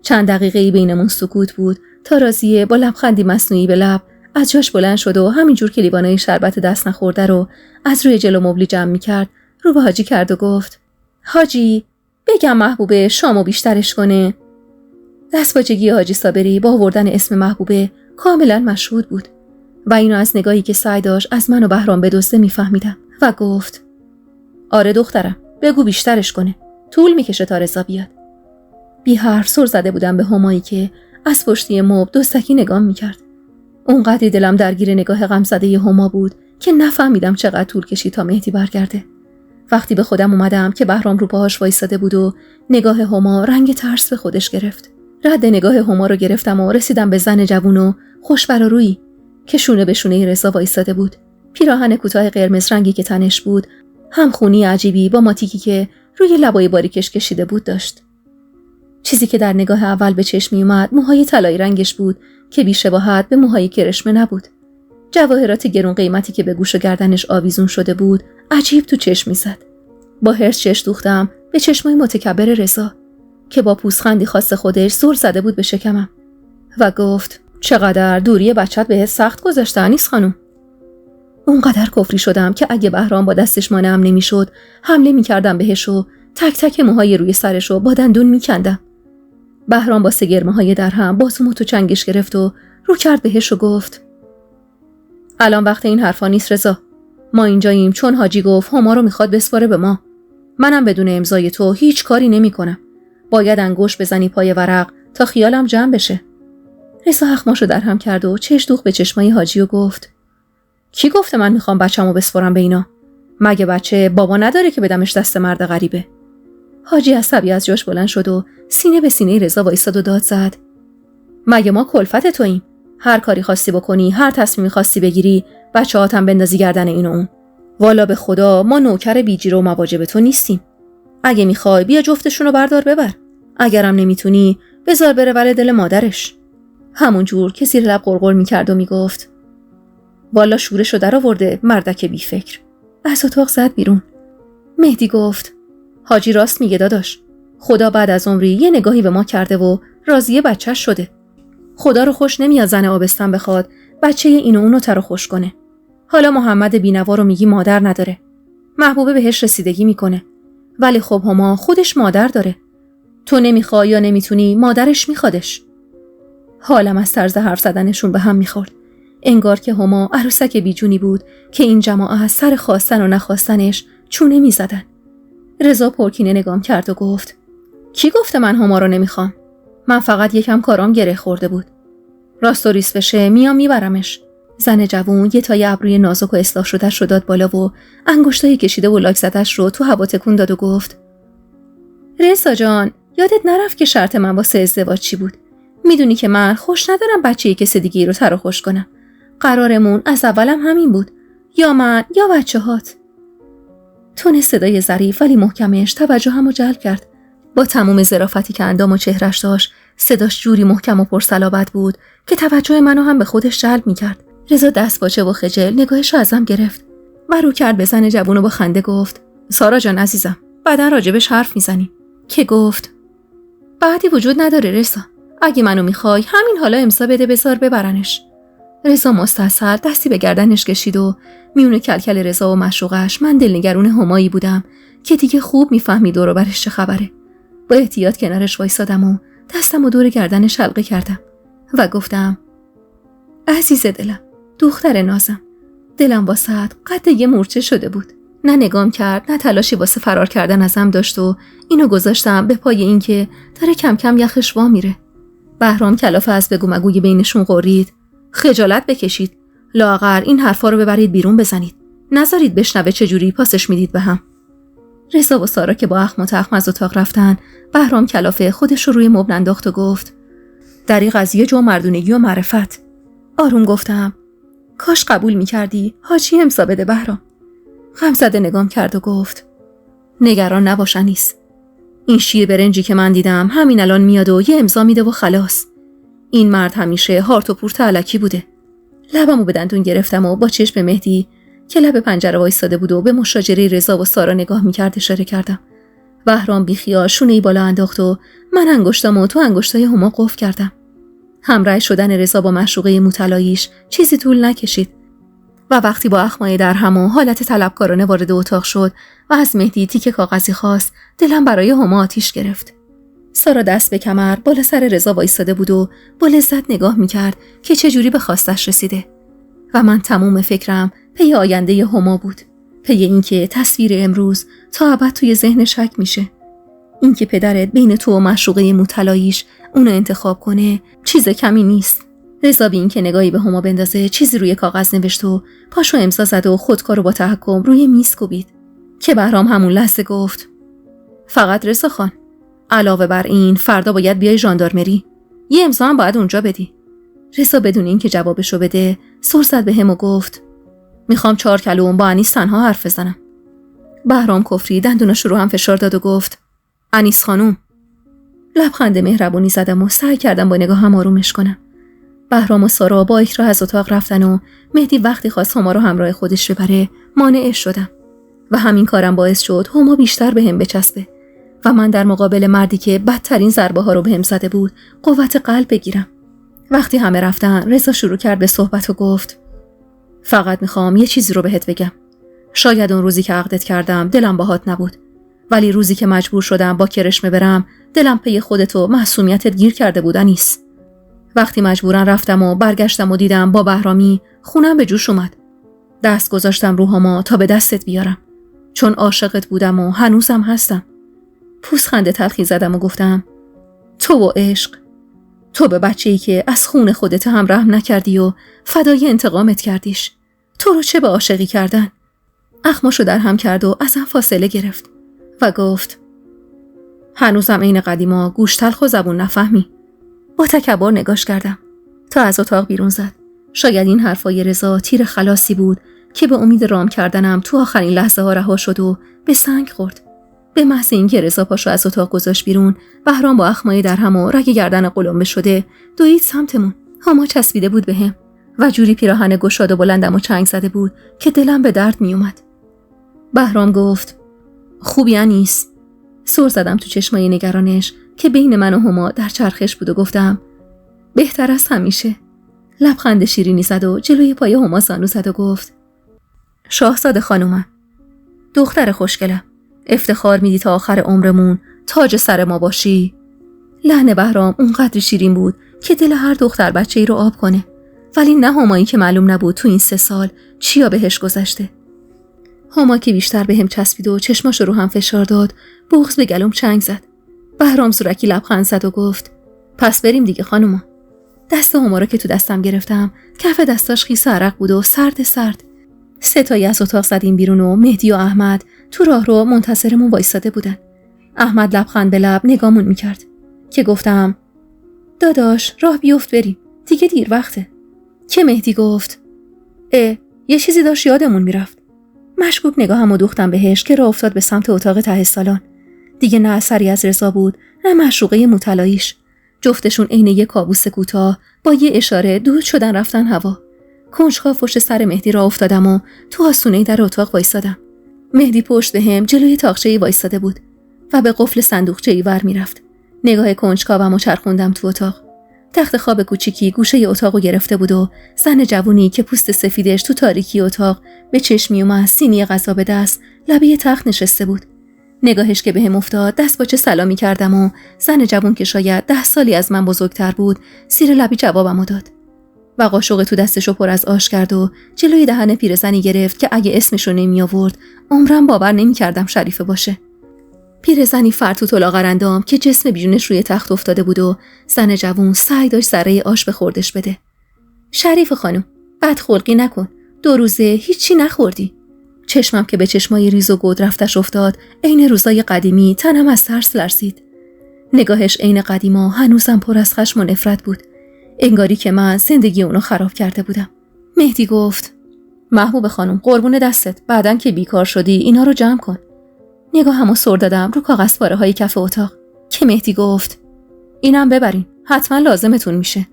چند دقیقه‌ای بینمون سکوت بود تا راضیه با لبخندی مصنوعی به لب از جاش بلند شد و همینجور که لیوانای شربت دست نخورده رو از روی جلو مبلی جمع می‌کرد رو به حاجی کرد و گفت حاجی بگم محبوبه شامو بیشترش کنه. دستپاچگی حاجی صابری با آوردن اسم محبوبه کاملا مشهود بود و اینو از نگاهی که سعی داشت از من و بهرام بدزده میفهمیدم و گفت آره دخترم بگو بیشترش کنه، طول میکشه تا رضا بیاد. بی حرف سر زده بودم به همایی که از پشتی مبل دستکی نگاه میکرد. اونقدر دلم درگیر نگاه غمزده هما بود که نفهمیدم چقدر طول کشید تا مهدی برگرده. وقتی به خودم اومدم که بهرام رو پاهاش وایساده بود و نگاه هما رنگ ترس به خودش گرفت. رد نگاه هما رو گرفتم و رسیدم به زن جوون و خوش‌برارویی که شونه به شونه رضا وایساده بود. پیراهن کوتاه قرمز رنگی که تنش بود هم خونی عجیبی با ماتیکی که روی لبای باریکش کشیده بود داشت. چیزی که در نگاه اول به چشم می اومد موهای طلایی رنگش بود که بی‌شباهت به موهای کرشمه نبود. جواهرات گرون قیمتی که به گوش و گردنش آویزون شده بود عجیب تو چشم می‌زد. با حرص چش دوختم به چشمای متکبر رضا که با پوزخندی خاص خودش زل زده بود به شکمم و گفت چقدر دوری بچت بهت سخت گذشته انیس خانم. اونقدر کفری شدم که اگه بهرام با دستش مانعم نمیشد حمله میکردم بهش و تک تک موهای روی سرش رو با دندون میکندم. بهرام با سگرمه های در هم بازومو تو چنگش گرفت و رو کرد بهش و گفت الان وقت این حرفا نیست رضا، ما اینجاییم چون حاجی گفت هما رو میخواد بسپاره به ما. منم بدون امضای تو هیچ کاری نمیکنم. باید انگشت بزنی پای ورق تا خیالم جمع بشه. رضا اخماشو در هم کرد و چش دوخت به چشمای حاجی و گفت کی گفته من میخوام بچه‌مو بسپارم به اینا؟ مگه بچه بابا نداره که بدمش دست مرد غریبه؟ حاجی عصبی از جاش بلند شد و سینه به سینه رضا وایساد و داد زد مگه ما کلفت توییم؟ هر کاری خواستی بکنی، هر تصمیمی خواستی بگیری، بچه‌هاتم بندازی گردن این و اون. والا به خدا ما نوکر بیجیره و مواجب تو نیستیم. اگه میخوای بیا جفتشون رو بردار ببر. اگرم نمیتونی بذار بره ور دل مادرش. همون جور که زیر لب غرغر میکرد و میگفت والا شورشو در آورده مردک بی فکر. از اتاق زد بیرون. مهدی گفت حاجی راست میگه داداش. خدا بعد از عمری یه نگاهی به ما کرده و راضیه بچه‌ش شده. خدا رو خوش نمیاد زن آبستن بخواد بچه اینو اونو تر و خوش کنه. حالا محمد بینوا رو میگی مادر نداره. محبوبه بهش رسیدگی میکنه. ولی خب هما خودش مادر داره. تو نمیخوای یا نمیتونی مادرش میخوادش. حالم از طرز حرف زدنشون به هم میخورد. انگار که هما عروسک بیجونی بود که این جماعت سر خواستن و نخواستنش چونه میزدن. رضا پرکینه نگام کرد و گفت کی گفته من هما رو نمیخوام؟ من فقط یکم کارام گره خورده بود. راست و ریس بشه میام میبرمش. زن جوون یه تای ابروی نازک و اصلاح شده‌اش رو داد بالا و انگشتای کشیده و لاک زده‌اش رو تو هوا تکون داد و گفت رضا جان یادت نرفت که شرط من واسه ازدواج چی بود؟ میدونی که من خوش ندارم بچه‌ای کسی دیگه رو تر و خوش کنم. قرارمون از اولم همین بود. یا من یا بچه‌هات. تون صدای ظریف ولی محکمش توجهمو جلب کرد. با تمام ظرافتی که اندام و چهرش داشت صداش جوری محکم و پرصلابت بود که توجه منو هم به خودش جلب می‌کرد. رضا دستپاچه و خجل نگاهشو ازم گرفت و رو کرد به زن جوون و با خنده گفت سارا جان عزیزم بعداً راجبش حرف میزنیم. که گفت بعدی وجود نداره رضا. اگه منو میخوای همین حالا امضا بده بذار ببرنش. رضا مستعصل دستی به گردنش کشید و میونه کلکل رضا و معشوقش من دلنگرون همایی بودم که دیگه خوب میفهمید دور و برش چه خبره. با احتیاط کنارش وایسادم و دستم و دور گردنش حلقه کردم و گفتم عزیز دلم، دختر نازم، دلم واسه‌ت قد یه مورچه شده بود. نه نگام کرد نه تلاشی واسه فرار کردن ازم داشت و اینو گذاشتم به پای این که داره کم کم یخش وا میره. بهرام کلافه از بگو مگوی بینشون قرید. خجالت بکشید. لااقل این حرفا رو ببرید بیرون بزنید. نذارید بشنوه چجوری پاسش میدید به هم. رضا و سارا که با اخم و تخم از اتاق رفتن، بهرام کلافه خودش رو روی مبل انداخت و گفت: در این قضیه جو مردونگی و معرفت. آروم گفتم: کاش قبول میکردی. حاجی امضا بده بهرام. غمزده نگام کرد و گفت: نگران نباش انیس. این شیر برنجی که من دیدم همین الان میاد و یه امضا میده و خلاص. این مرد همیشه هارت و پورت الکی بوده. لبمو به دندون گرفتم و با چشم مهدی که لب پنجره وایساده بود و به مشاجره رضا و سارا نگاه میکرد اشاره کردم. بهرام بیخیال شونه‌ای بالا انداخت و من انگشتامو تو انگشتای هما قفل کردم. همراه شدن رضا با معشوقه مطلاییش چیزی طول نکشید و وقتی با اخمای در هم و حالت طلبکارانه وارد اتاق شد و از مهدی تیکه کاغذی خواست، دلم برای هما آتیش گرفت. سارا دست به کمر بالا سر رضا وایساده بود و با لذت نگاه میکرد که چجوری به خواستش رسیده و من تموم فکرم پی آینده هما بود، پی اینکه تصویر امروز تا ابد توی ذهن شک میشه. اینکه پدرت بین تو و معشوقه مطلاییش اونو انتخاب کنه چیز کمی نیست. رضا بی اینکه نگاهی به هما بندازه چیزی روی کاغذ نوشت و پاشو امضا زد و خودکارو با تحکم روی میز کوبید که بهرام همون لحظه گفت: فقط رضا خان، علاوه بر این فردا باید بیای ژاندارمری. یه امضا هم باید اونجا بدی. رضا بدون اینکه جوابشو بده سر زد بهم و گفت: میخوام 4 کلمه با انیس تنها حرف بزنم. بهرام کفری دندوناشو رو هم فشار داد و گفت: انیس خانوم. لبخند مهربونی زدم و سعی کردم با نگاهم آرومش کنم. بهرام و سارا با اکراه از اتاق رفتن و مهدی وقتی خواست هما رو همراه خودش ببره مانعش شدم و همین کارم باعث شد هما بیشتر بهم بچسبه و من در مقابل مردی که بدترین ضربه ها رو بهم زده بود قوت قلب بگیرم. وقتی همه رفتن رضا شروع کرد به صحبت و گفت: فقط میخوام یه چیزی رو بهت بگم. شاید اون روزی که عقدت کردم دلم باهات نبود، ولی روزی که مجبور شدم با کرشمه برم دلم پی خودت و معصومیتت گیر کرده بود انیس. وقتی مجبورن رفتم و برگشتم و دیدم با بهرامی، خونم به جوش اومد. دست گذاشتم رو هما تا به دستت بیارم، چون عاشقت بودم و هنوزم هستم. پوزخند تلخی زدم و گفتم: تو و عشق، تو به بچه‌ای که از خون خودت هم رحم نکردی و فدای انتقامت کردیش، تو رو چه به عاشقی کردن؟ اخماشو در هم کرد و ازم فاصله گرفت و گفت: هنوزم عین قدیما گوش تلخ و زبون نفهمی. با تکبر نگاش کردم تا از اتاق بیرون زد. شاید این حرفای رضا تیر خلاصی بود که به امید رام کردنم تو آخرین لحظه ها رها شد و به سنگ خورد. به محض اینکه رضا پاشو از اتاق گذاشت بیرون، بهرام با اخمای در هم و رگ گردن قلمبه شده دوید سمتمون. هما چسبیده بود بهم و جوری پیراهن گشاد و بلندم و چنگ زده بود که دلم به درد می اومد. بهرام گفت: خوبی انیس؟ سر زدم تو چشمای نگرانش که بین من و هما در چرخش بود و گفتم: بهتر از همیشه. لبخند شیرینی زد و جلوی پای هما زانو زد و گفت: شاهزاده خانومم، دختر خوشگلم، افتخار میدی تا آخر عمرمون تاج سر ما باشی. لحن بهرام اونقدر شیرین بود که دل هر دختر بچه‌ای رو آب کنه، ولی نه همایی که معلوم نبود تو این 3 سال چیا بهش گذشته. هما که بیشتر بهم چسبید و چشماشو رو هم فشار داد، بغض به گلوم چنگ زد. بهرام زورکی لبخند زد و گفت: پس بریم دیگه خانوما. دست هما رو که تو دستم گرفتم، کف دستاش خیس عرق بود و سرد سرد. 3 تایی از اتاق زدیم بیرون و مهدی و احمد تو راهرو منتظرمون وایساده بودن. احمد لبخند به لب نگامون میکرد که گفتم: داداش راه بیفت بریم، دیگه دیر وقته. که مهدی گفت: یه چیزی داشت یادمون میرفت. مشکوک نگاهمو دوختم بهش که راه افتاد به سمت اتاق ته سالن. دیگه نه اثری از رضا بود نه معشوقه مطلاییش. جفتشون عین یک کابوس کوتاه با یه اشاره دود شدن رفتن هوا. کنجکاو پشت سر مهدی راه افتادم و تو آستونه در اتاق وایسادم. مهدی پشت بهم جلوی تاقچه‌ای وایساده بود و به قفل صندوقچه‌ای ور میرفت. نگاه کنجکاومو چرخوندم تو اتاق. تخت خواب کوچیکی گوشه اتاقو گرفته بود و زن جوونی که پوست سفیدش تو تاریکی اتاق به چشم میومد، سینی غذا به دست لبه تخت نشسته بود. نگاهش که بهم افتاد دست باچه سلامی کردم و زن جوون که شاید 10 سالی از من بزرگتر بود زیر لبی جوابمو داد: و قاشق تو دستشو پر از آش کرد و جلوی دهن پیرزنی گرفت که اگه اسمشو نمی آورد عمرم باور نمی کردم شریفه باشه. پیرزنی فرتوت و لاغرندام که جسم بیرونش روی تخت افتاده بود و زن جوون سعی داشت ذره آش به خوردش بده. شریفه خانم، بدخلقی نکن. 2 روزه هیچی نخوردی. چشمم که به چشمای ریز و گود رفتش افتاد، عین روزای قدیمی تنم از ترس لرزید. نگاهش عین قدیما هنوزم پر از خشم و نفرت بود. انگاری که من زندگی اونو خراب کرده بودم. مهدی گفت: محبوب خانم، قربون دستت، بعدن که بیکار شدی اینا رو جمع کن. نگاهمو سر دادم رو کاغذ پاره‌های کف اتاق که مهدی گفت: اینم ببرین، حتما لازمتون میشه.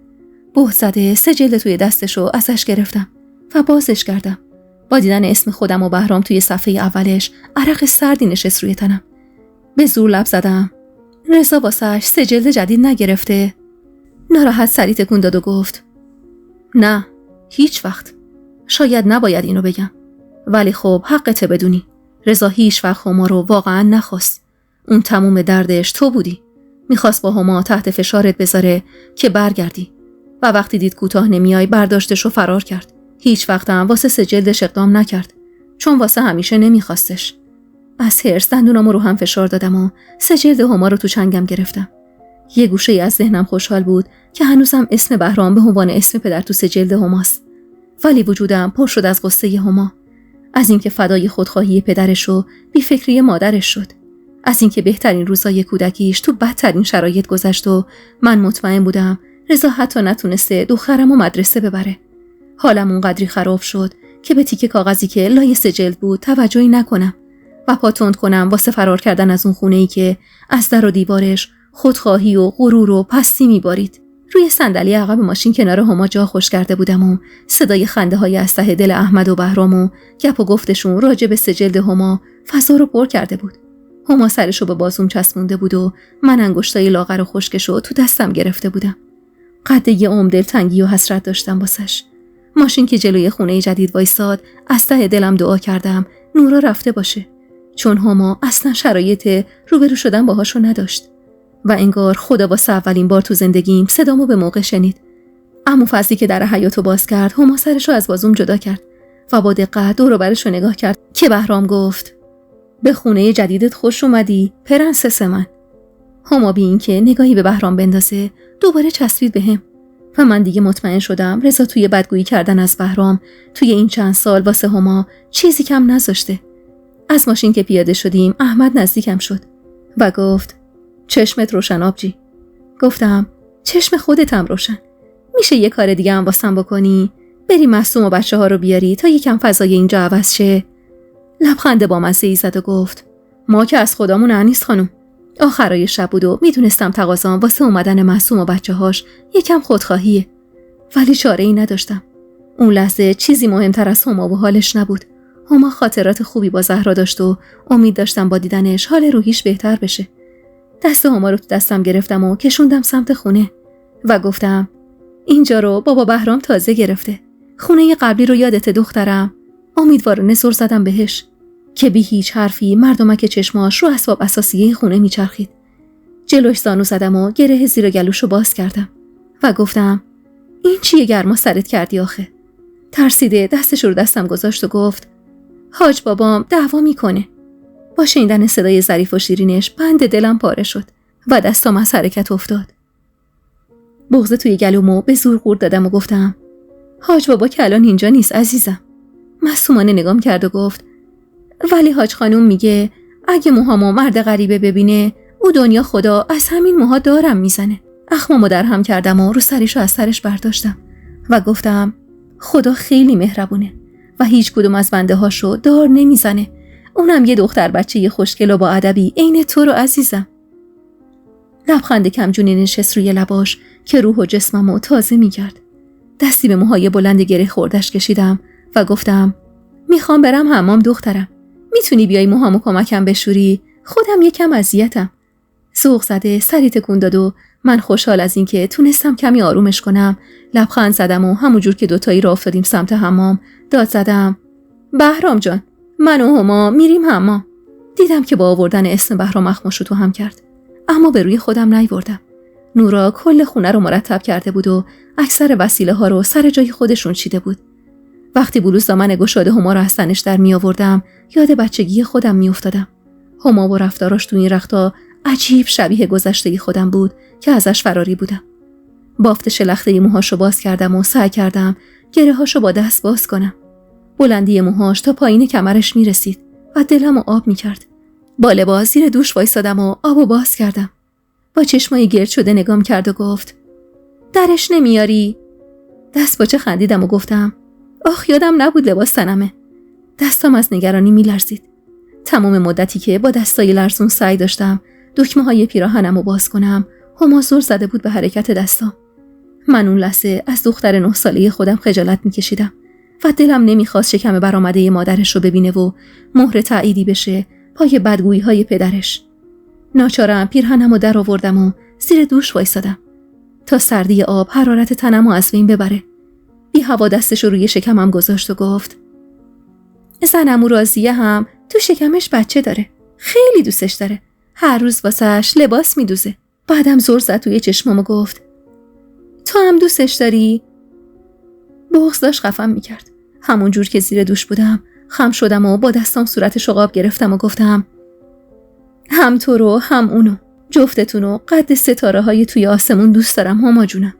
بهت زده 3 جلد توی دستشو ازش گرفتم و بازش کردم. با دیدن اسم خودم و بهرام توی صفحه اولش عرق سردی نشست روی تنم. به زور لب زدم: رضا واسش 3 جلد جدید نگرفته؟ ناراحت سری تکون داد و گفت: نه، هیچ وقت. شاید نباید اینو بگم، ولی خب حقته بدونی. رضا هیچ وقت هما رو واقعا نخواست. اون تموم دردش تو بودی. میخواست با هما تحت فشارت بذاره که برگردی و وقتی دید کوتاه نمیای برداشتش و فرار کرد. هیچ وقت هم واسه 3 جلدش اقدام نکرد، چون واسه همیشه نمیخواستش. از حرص دندونامو رو هم فشار دادم و 3 جلد هما رو تو چنگم گرفتم. یه گوشه از ذهنم خوشحال بود که هنوزم اسم بهرام به عنوان اسم پدر تو 3 جلد هماست، ولی وجودم پر شد از غصه هما، از اینکه فدای خودخواهی پدرش و بیفکری مادرش شد، از اینکه بهترین روزای کودکیش تو بدترین شرایط گذشت و من مطمئن بودم رضا حتی نتونسته دخترمو مدرسه ببره. حالم اونقدری خراب شد که به تیکه کاغذی که لای 3 جلد بود توجهی نکنم و پا تند کنم واسه فرار کردن از اون خونه‌ای که از در و دیوارش خودخواهی و غرور و پستی میبارید. روی صندلی عقب ماشین کنار هما جا خوش کرده بودم و صدای خنده‌های از ته دل احمد و بهرام و گپ و گفتشون راجع به 3 جلد هما فضا رو پر کرده بود. هما سرشو به بازوم چسبونده بود و من انگشتای لاغر و خشکشو تو دستم گرفته بودم. قد یه عمر دلتنگی و حسرت داشتم واسش. ماشین که جلوی خونه جدید وایساد، از ته دلم دعا کردم نورا رفته باشه، چون هما اصلا شرایط روبرو شدن باهاشو نداشت و انگار خدا واسه اولین بار تو زندگیم صدامو به موقع شنید. عمو فضلی که در حیاطو باز کرد، هما سرشو از بازوم جدا کرد و با دقت دور و برشو نگاه کرد که بهرام گفت: به خونه جدیدت خوش اومدی پرنسس من. هما بی این که نگاهی به بهرام بندازه دوباره چسبید بهم و من دیگه مطمئن شدم رضا توی بدگویی کردن از بهرام توی این چند سال واسه هما چیزی کم نذاشته. از ماشین که پیاده شدیم احمد نزدیکم شد و گفت: چشمت روشن آبجی. گفتم: چشم خودتم روشن. میشه یه کار دیگه هم واسم بکنی؟ بری معصوم و بچه ها رو بیاری تا یکم فضای اینجا عوض شه؟ لبخند با مزه‌ای زد و گفت: ما که از خودمون انیس خانم. آخرای شب بود و میدونستم تقاضام واسه اومدن معصوم و بچه هاش یکم خودخواهیه، ولی چاره ای نداشتم. اون لحظه چیزی مهمتر از هما و حالش نبود. هما خاطرات خوبی با زهرا داشت و امید داشتم با دیدنش حال روحیش بهتر بشه. دست هما رو تو دستم گرفتم و کشوندم سمت خونه و گفتم: اینجا رو بابا بهرام تازه گرفته. خونه قبلی رو یادت دخترم؟ امیدوارانه زل زدم بهش که بی هیچ حرفی مردمک چشماش رو اسباب اساسیه خونه میچرخید. جلوش زانو زدم و گره زیر گلوشو باز کردم و گفتم: این چیه گرما سرت کردی آخه؟ ترسیده دستش رو دستم گذاشت و گفت: حاج بابام دعوا میکنه. با شنیدن صدای ظریف و شیرینش بند دلم پاره شد و دستم از حرکت افتاد. بغض توی گلومو به زور قورت دادم و گفتم: حاج بابا که الان اینجا نیست عزیزم. معصومانه نگام کرد و گفت: ولی حاج خانوم میگه اگه موهامو مرد غریبه ببینه او دنیا خدا از همین موها دارم میزنه. اخمامو در هم کردم و رو سریشو از سرش برداشتم و گفتم: خدا خیلی مهربونه و هیچ کدوم از بنده هاشو دار نمیزنه، اونم یه دختر بچه خوشگل و با ادبی عین تو رو عزیزم. لبخند کمجونی نشست روی لباش که روح و جسممو تازه میکرد. دستی به موهای بلند گره خوردش کشیدم و گفتم: میخوام برم حمام دخترم، میتونی بیای موهامو کمکم بشوری؟ خودم یکم اذیتم. ذوق زده سری تکون داد و من خوشحال از اینکه تونستم کمی آرومش کنم لبخند زدم و همونجور که دوتایی راه افتادیم سمت حمام داد زدم: بهرام جان، من و هما میریم حمام. دیدم که با آوردن اسم بهرام اخماشو تو هم کرد، اما به روی خودم نیوردم. نورا کل خونه رو مرتب کرده بود و اکثر وسیله ها رو سر جای خودشون چیده بود. وقتی بلوز دامن گشاده هما رو از تنش در می آوردم، یاد بچگی خودم می افتادم. هما و رفتاراش تو این رختها عجیب شبیه گذشته خودم بود که ازش فراری بودم. بافت شلخته موهاشو باز کردم و سعی کردم گره هاشو با دست باز کنم. بلندی موهاش تا پایین کمرش می رسید و دلمو آب می کرد. با لباس زیر دوش وایسادم و آبو باز کردم. با چشمای گرد شده نگام کرد و گفت درش نمیاری؟ دست باچه خندیدم و گفتم آخ یادم نبود لباس تنمه. دستم از نگرانی می لرزید. تمام مدتی که با دستای لرزون سعی داشتم دکمه های پیراهنمو باز کنم، هما زور زده بود به حرکت دستام. من اون لحظه از دختر 9 ساله خودم خجالت می کشیدم و دلم نمیخواست شکم برآمده مادرش رو ببینه و مهر تأییدی بشه پای بدگویی های پدرش. ناچارم پیرهنمو در آوردم و زیر دوش وایسادم تا سردی آب حرارت تنمو از بین ببره. بی هوا دستش رو روی شکمم گذاشت و گفت زنمو راضیه هم تو شکمش بچه داره، خیلی دوستش داره، هر روز واسش لباس میدوزه. بعدم زور زد توی چشمم و گفت تو هم دوستش داری؟ بغض داشت خفم میکرد. همون جور که زیر دوش بودم خم شدم و با دستام صورت شقاب گرفتم و گفتم هم تو رو هم اونو، جفتتونو قد ستاره های توی آسمون دوست دارم هما جونم.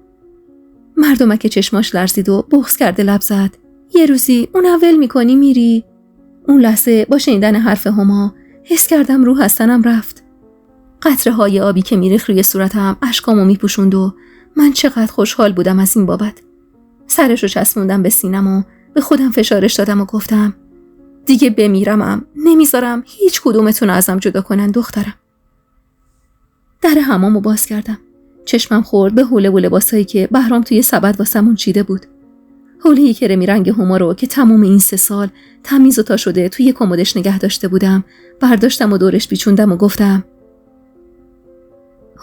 مردمک چشماش لرزید و بغض کرده لب زد یه روزی اون اول میکنی میری؟ اون لحظه با شنیدن حرف هما حس کردم روح از تنم رفت. قطره های آبی که میریخت روی صورتم اشکامو میپوشوند و من چقدر خوشحال بودم از این بابت. سرشو چسبوندم به سینم و به خودم فشارش دادم و گفتم دیگه بمیرمم نمیذارم هیچ کدومتون ازم جدا کنن دخترم. در حمامو باز کردم. چشمم خورد به حوله و لباسایی که بهرام توی سبد واسمون چیده بود. حوله کرمی رنگ هما رو که تمام این 3 سال تمیز و تا شده توی کمدش نگه داشته بودم برداشتم و دورش پیچوندم و گفتم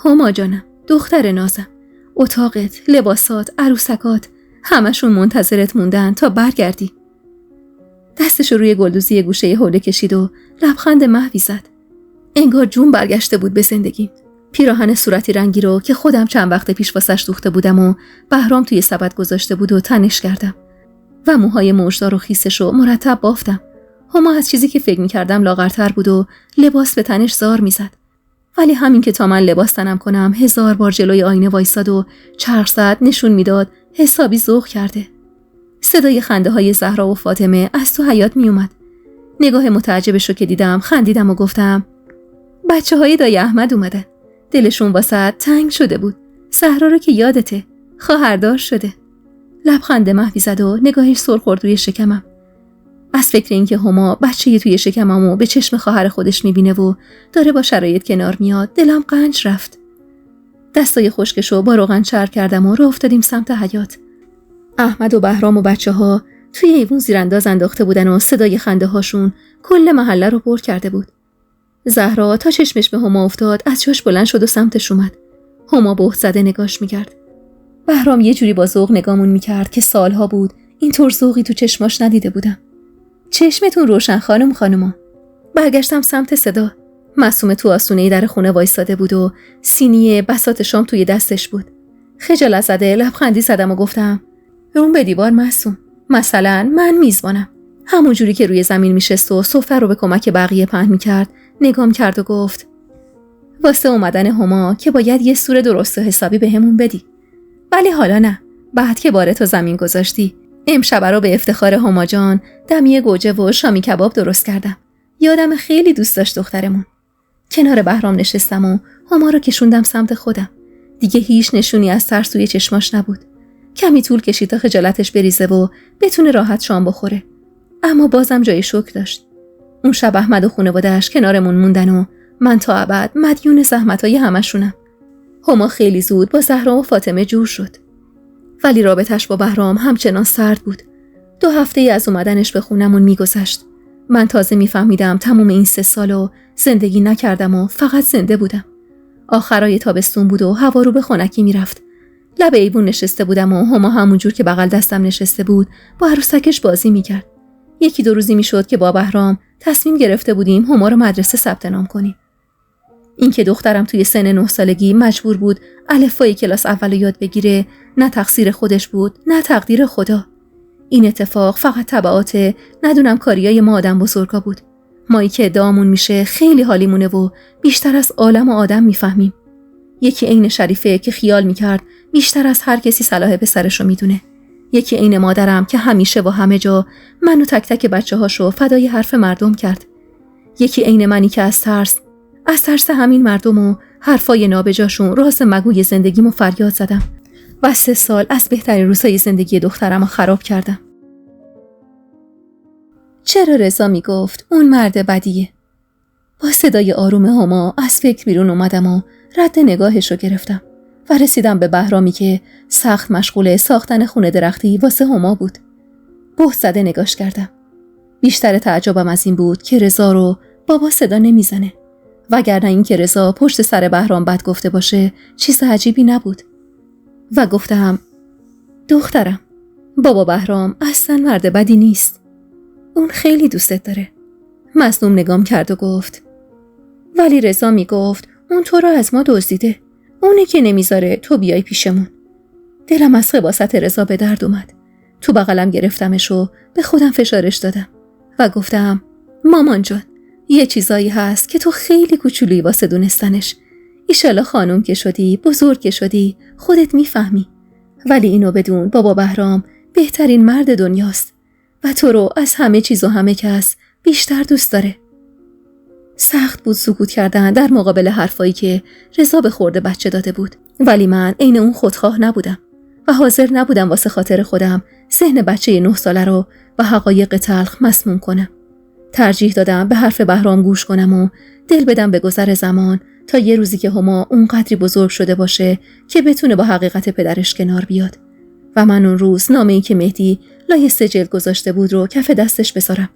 هما جانم، دختر نازم، اتاقت، لباسات، عروسکات همشون منتظرت موندن تا برگردی. دستش روی گلدوزی گوشه حوله کشید و لبخند محوی زد. انگار جون برگشته بود به زندگیم. پیراهن صورتی رنگی رو که خودم چند وقت پیش واسش دوخته بودم و بهرام توی سبد گذاشته بود و تنش کردم و موهای موجدار و خیسش رو مرتب بافتم. هما از چیزی که فکر می‌کردم لاغرتر بود و لباس به تنش زار می‌زد. ولی همین که تا من لباس تنم کنم 1000 بار جلوی آینه وایساد و چرخ زد نشون میداد حسابی ذوق کرده. صدای خنده های زهرا و فاطمه از تو حیاط می اومد. نگاه متعجبش رو که دیدم خندیدم و گفتم بچه های دایی احمد اومدن. دلشون واسه تنگ شده بود. زهرا رو که یادته، خواهردار شده. لبخند محوی زد و نگاهش سر خورد روی شکمم. از فکر اینکه هما بچه‌ی توی شکممو به چشم خواهر خودش میبینه و داره با شرایط کنار میاد دلم قنج رفت. دستای خشکشو با روغن چرب کردم و راه افتادیم سمت حیاط. احمد و بهرام و بچه‌ها توی ایوون زیرانداز انداخته بودن و صدای خنده هاشون کل محله رو پر کرده بود. زهرا تا چشمش به هما افتاد از جاش بلند شد و سمتش اومد. هما بهت زده نگاش میکرد. بهرام یه جوری با ذوق نگامون میکرد که سالها بود اینطور ذوقی تو چشماش ندیده بودم. چشمتون روشن خانوما. برگشتم سمت صدا. معصومه تو آسونه در خونه وایساده بود و سینی بساط شام توی دستش بود. خجالت زده لبخندی زدم و گفتم رون به دیوار معصوم. مثلا من میزبانم. همون جوری که روی زمین میشست و سفره رو به کمک بقیه پهن میکرد نگام کرد و گفت واسه اومدن هما که باید یه سور درست و حسابی به همون بدی. ولی حالا نه. بعد که باره تو زمین گذاشتی امشب رو به افتخار هما جان دمی گوجه و شامی کباب درست کردم. یادم خیلی دوست داشت دخترمون. کنار بهرام نشستم و هما رو کشوندم سمت خودم. دیگه هیچ نشونی از ترس توی چشماش نبود. کمی طول کشید تا خجالتش بریزه و بتونه راحت شام بخوره. اما بازم جای شوک داشت. اون شب احمد و خانواده‌اش کنارمون موندن و من تا ابد مدیون زحمتای همشونم. هما خیلی زود با زهرا و فاطمه جور شد. ولی رابطش با بهرام همچنان سرد بود. 2 هفته از اومدنش به خونمون میگذشت. من تازه میفهمیدم تموم این 3 سالو زندگی نکردم و فقط زنده بودم. آخرای تابستون بود و هوا رو به خنکی میرفت. لب ایوون نشسته بودم و هما همونجور که بغل دستم نشسته بود با عروسکش بازی میکرد. 1-2 روزی میشد که با بهرام تصمیم گرفته بودیم هما رو مدرسه ثبت نام کنیم. اینکه دخترم توی سن 9 سالگی مجبور بود الفبای کلاس اول یاد بگیره، نه تقصیر خودش بود، نه تقدیر خدا. این اتفاق فقط تبعات ندونم کاریای ما آدم بزرگا بود. مایی که ادعامون میشه خیلی حالیمونه و بیشتر از عالم و آدم میفهمیم. یکی عین شریفه که خیال میکرد بیشتر از هر کسی صلاح به سرشو میدونه. یکی عین مادرم که همیشه و همه جا منو تک تک بچه‌هاشو فدای حرف مردم کرد. یکی عین منی که از ترس همین مردم و حرفای نابجاشون راز مگوی زندگیمو فریاد زدم و 3 سال از بهترین روزهای زندگی دخترمو خراب کردم. چرا رضا میگفت اون مرد بدیه؟ با صدای آروم هما از فکر بیرون اومدم و رد نگاهشو گرفتم و رسیدم به بهرامی که سخت مشغول ساختن خونه درختی واسه هما بود. بهت زده نگاش کردم. بیشتر تعجبم از این بود که رضا رو بابا صدا نمیزنه، وگرنه این که رضا پشت سر بهرام بد گفته باشه چیز عجیبی نبود. و گفتم دخترم، بابا بهرام اصلا مرد بدی نیست. اون خیلی دوستت داره. مظلوم نگام کرد و گفت ولی رضا میگفت اون تو رو از ما دزدیده. اونه که نمیذاره تو بیای پیشمون. دلم از خباثت رضا به درد اومد. تو بغلم گرفتمش و به خودم فشارش دادم و گفتم مامان جان، یه چیزایی هست که تو خیلی کوچولویی واسه دونستنش. ایشالا خانم که شدی، بزرگ که شدی، خودت میفهمی. ولی اینو بدون بابا بهرام بهترین مرد دنیاست و تو رو از همه چیز و همه کس بیشتر دوست داره. سخت بود سکوت کردن در مقابل حرفایی که رضا به خورده بچه داده بود، ولی من عین اون خودخواه نبودم و حاضر نبودم واسه خاطر خودم ذهن بچه 9 ساله رو با حقایق تلخ مسموم کنم. ترجیح دادم به حرف بهرام گوش کنم و دل بدم به گذر زمان تا یه روزی که هما اونقدری بزرگ شده باشه که بتونه با حقیقت پدرش کنار بیاد و من اون روز نامه‌ای که مهدی لای 3 جلد گذاشته بود رو کف دستش بذارم.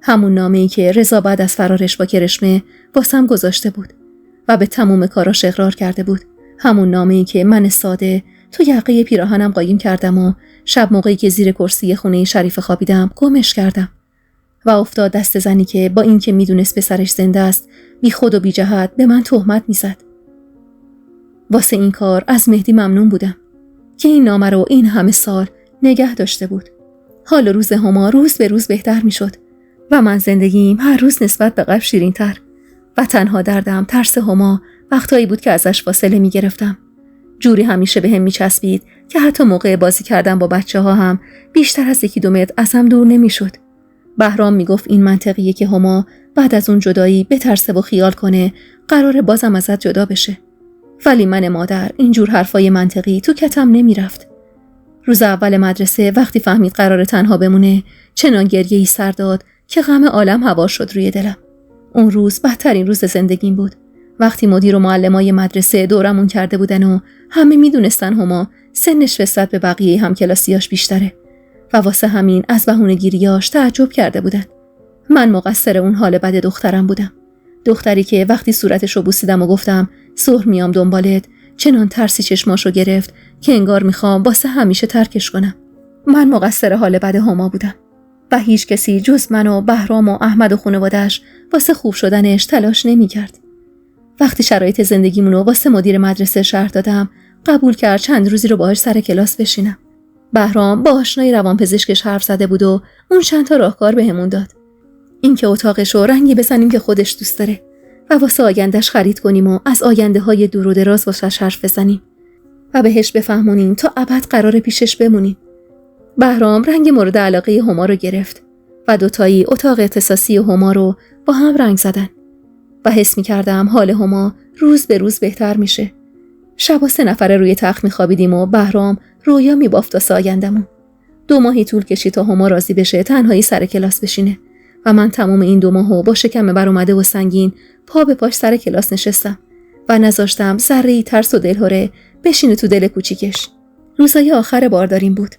همون نامه‌ای که رضا بعد از فرارش با کرشمه واسم گذاشته بود و به تموم کاراش اقرار کرده بود. همون نامه‌ای که من ساده تو یقه پیراهنم قایم کردم و شب موقعی که زیر کرسی خونه شریف خوابیدم گمش کردم و افتاد دست زنی که با این که میدونست پسرش زنده است بی خود و بی جهت به من تهمت میزد. واسه این کار از مهدی ممنون بودم که این نامه رو این همه سال نگه داشته بود. حال و روز هما روز به روز بهتر میشد و من زندگیم هر روز نسبت به قبل شیرین‌تر و تنها دردم ترس هما وقتایی بود که ازش فاصله میگرفتم. جوری همیشه به هم میچسبید که حتی موقع بازی کردن با بچه‌ها هم بیشتر از 1-2 متر ازم دور نمیشد. بهرام میگفت این منطقیه که هما بعد از اون جدایی بترسه و خیال کنه قراره بازم ازت جدا بشه. ولی من مادر اینجور حرفای منطقی تو کتم نمیرفت. روز اول مدرسه وقتی فهمید قراره تنها بمونه چنان گریه‌ای سر داد که غم عالم هوار شد روی دلم. اون روز بدترین روز زندگیم بود. وقتی مدیر و معلمای مدرسه دورمون کرده بودن و همه میدونستن هما سنش نسبت به بقیه همکلاسیاش بیشتره و واسه همین از بهونه‌گیریاش تعجب کرده بودن. من مقصر اون حال بد دخترم بودم. دختری که وقتی صورتشو بوسیدم و گفتم ظهر میام دنبالت چنان ترسی چشماشو گرفت که انگار میخوام واسه همیشه ترکش کنم. من مقصر حال بد هما بودم و هیچ کسی جز من و بهرام و احمد و خانواده‌اش واسه خوب شدنش تلاش نمی‌کرد. وقتی شرایط زندگیمونو واسه مدیر مدرسه شرح دادم قبول کرد چند روزی رو باهاش سر کلاس بشینم. بهرام با آشنای روانپزشکش حرف زده بود و اون چند تا راهکار بهمون داد. اینکه اتاقش رو رنگی بزنیم که خودش دوست داره و واسه آیندهش خرید کنیم و از آینده‌های دور و دراز واسش حرف بزنیم و بهش بفهمونیم تا ابد قرار پیشش بمونیم. بهرام رنگ مورد علاقه هما رو گرفت و دوتایی اتاق اختصاصی هما رو با هم رنگ زدن و حس می‌کردم حال هما روز به روز بهتر میشه. شبا 3 نفره روی تخت می‌خوابیدیم و بهرام رویا می‌بافت واسه آیندمون. 2 ماهی طول کشید تا هما راضی بشه تنهایی سر کلاس بشینه و من تمام این 2 ماهو با شکم بر اومده و سنگین پا به پاش سر کلاس نشستم و نذاشتم ذره‌ای ترس و دلهره بشینه تو دل کوچیکش. روزای آخر بارداریم بود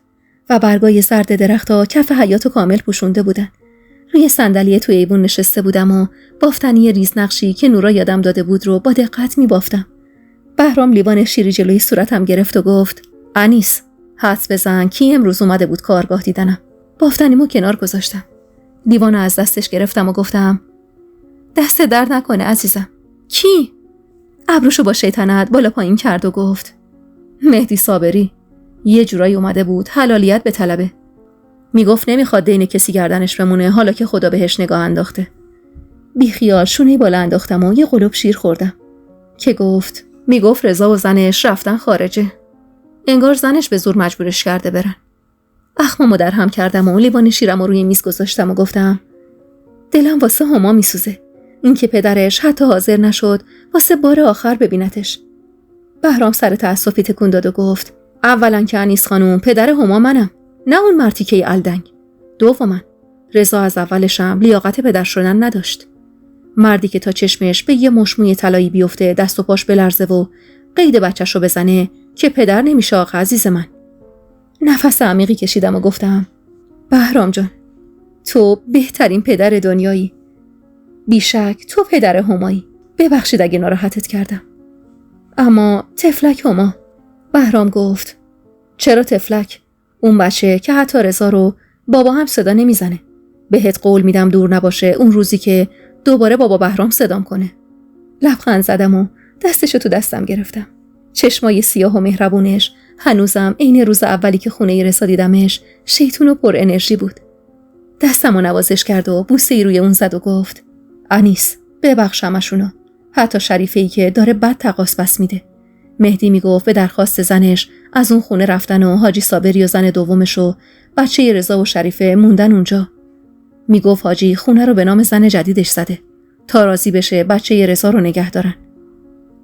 و برگای زرد درخت‌ها کف حیاطو کامل پوشونده بودن. روی صندلی توی ایوون نشسته بودم و بافتنی ریزنقشی که نورا یادم داده بود رو با دقت می‌بافتم. بهرام لیوان شیری جلوی صورتم گرفت و گفت انیس حدس بزن کی امروز اومده بود کارگاه دیدنم. بافتنیمو کنار گذاشتم. لیوانو از دستش گرفتم و گفتم دست درد نکنه عزیزم. کی؟ ابروشو با شیطنت بالا پایین کرد و گفت: مهدی صابری یه جورایی اومده بود حلالیت به طلبه. میگفت نمیخواد دین کسی گردنش بمونه حالا که خدا بهش نگاه انداخته. بی خیال شونه بالا انداختم و یه قلوب شیر خوردم که میگفت رضا و زنش رفتن خارجه. انگار زنش به زور مجبورش کرده برن. اخمامو در هم کردم و لیوان شیرم رو روی میز گذاشتم و گفتم: دلم واسه هما میسوزه. این که پدرش حتی حاضر نشد واسه بار آخر ببینتش. بهرام سر تأسفی تکون داد و گفت: اولا که انیس خانوم پدر هما منم، نه اون مرتیکه الدنگ. دوما رضا از اولشم لیاقت پدر شدن نداشت. مردی که تا چشمش به یه مشموی طلایی بیفته دست و پاش بلرزه و قید بچه‌شو بزنه که پدر نمیشه آقا عزیز من. نفس عمیقی کشیدم و گفتم: بهرام جان، تو بهترین پدر دنیایی. بیشک تو پدر همایی. ببخشید اگه ناراحتت کردم. اما تفلک هما. بهرام گفت: چرا تفلک؟ اون بچه که حتی رضا رو بابا هم صدا نمیزنه. بهت قول میدم دور نباشه اون روزی که دوباره بابا بهرام صدام کنه. لبخند زدم و دستشو تو دستم گرفتم. چشمای سیاه و مهربونش هنوزم عین روز اولی که خونه رضا دیدمش شیطون و پر انرژی بود. دستمو نوازش کرد و بوسه‌ای روی اون زد و گفت: انیس ببخش همشونو، حتی شریفه‌ای که داره بد تقاص بس میده. مهدی میگفت به درخواست زنش از اون خونه رفتن و حاجی صابری و زن دومش و بچه رضا و شریفه موندن اونجا. میگفت حاجی خونه رو به نام زن جدیدش زده تا راضی بشه بچه رضا رو نگه دارن.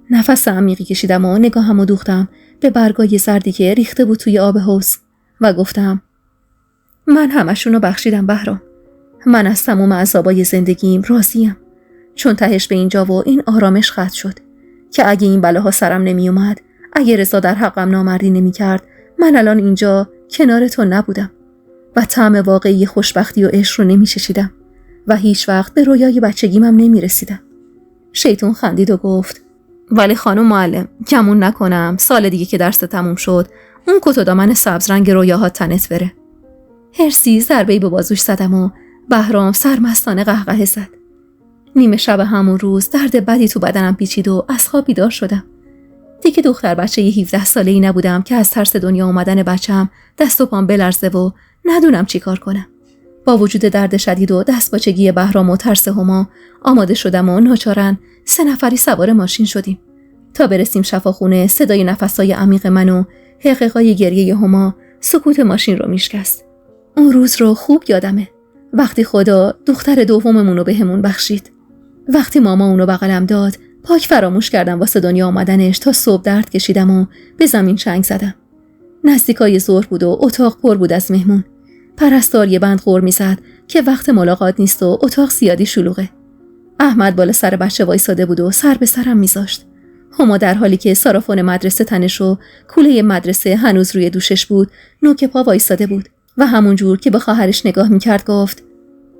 نفس عمیقی کشیدم و نگاهمو دوختم به برگای زردی که ریخته بود توی آب حوض و گفتم: من همشونو بخشیدم بهرام. من از تموم عذابای زندگیم راضیم، چون تهش به اینجا و این آرامش ختم شد که اگه این بلاها سرم نمی اومد، اگه رضا در حقم نامردی نمی کرد، من الان اینجا کنار تو نبودم و طعم واقعی خوشبختی و عشق رو نمی چشیدم و هیچ وقت به رویای بچگیم هم نمی رسیدم. شیطون خندید و گفت: ولی خانم معلم، گمون نکنم سال دیگه که درس تموم شد اون کت و دامن سبز رنگ رویاها تنت بره. هرسی ضربه‌ای به بازوش زدم و بهرام سرمستانه قهقه زد. نیمه شب همون روز درد بدی تو بدنم پیچید و از خواب بیدار شدم. دیگه دختر بچه 17 ساله‌ای نبودم که از ترس دنیا اومدن بچم دست و پام بلرزه و ندونم چی کار کنم. با وجود درد شدید و دستپاچگی بهرام و ترس هما آماده شدم و ناچارن 3 نفری سوار ماشین شدیم. تا برسیم شفاخونه صدای نفسای عمیق من و حقیقای گریه هما سکوت ماشین رو میشکست. اون روز رو خوب یادمه. وقتی خدا دختر دوممون رو بهمون بخشید. وقتی ماما اونو بغلم داد، پاک فراموش کردم واسه دنیا آمدنش تا صبح درد کشیدم و به زمین چنگ زدم. نزدیکای ظهر بود و اتاق پر بود از مهمون. پرستار یه بند غر میزد که وقت ملاقات نیست و اتاق زیادی شلوغه. احمد بالا سر بچه وایساده بود و سر به سرم میذاشت. هما در حالی که سارافون مدرسه تنش و کوله مدرسه هنوز روی دوشش بود، نوک پا وایساده بود و همون جور که به خواهرش نگاه میکرد گفت: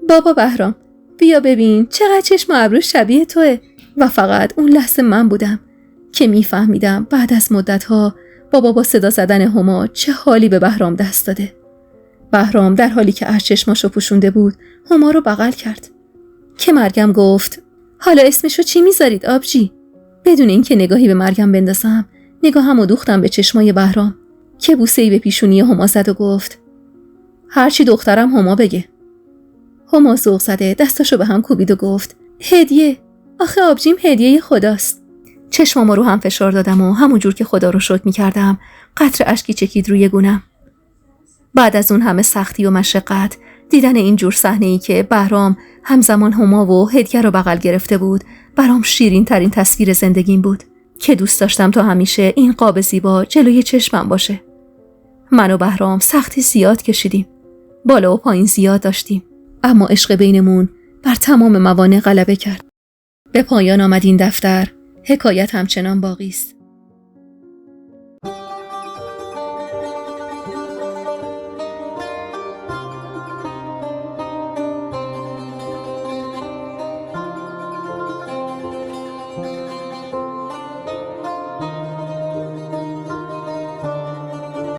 بابا بهرام، بیا ببین چقدر چشم و ابرو شبیه توه. و فقط اون لحظه من بودم که میفهمیدم بعد از مدتها بابا با صدا زدن هما چه حالی به بهرام دست داده. بهرام در حالی که از چشماشو پوشونده بود هما رو بغل کرد. که مریم گفت: حالا اسمشو چی میذارید آبجی؟ بدون اینکه نگاهی به مریم بندازم نگاهمو دوختم به چشمای بهرام که بوسه‌ای به پیشونی هما زد و گفت: هرچی دخترم هما بگه. هما ذوق زده دستاشو به هم کوبید و گفت: هدیه. آخه آبجیم هدیه خداست. چشمامو رو هم فشار دادم و همون جور که خدا رو شکر می‌کردم قطره اشکی چکید روی گونم. بعد از اون همه سختی و مشقت دیدن این جور صحنه‌ای که بهرام همزمان هما و هدیه رو بغل گرفته بود برام شیرین ترین تصویر زندگیم بود که دوست داشتم تا همیشه این قاب زیبا جلوی چشمم باشه. من و بهرام سختی زیاد کشیدیم. بالا و پایین زیاد داشتیم. اما عشق بینمون بر تمام موانع غلبه کرد. به پایان آمد این دفتر. حکایت همچنان باقی است.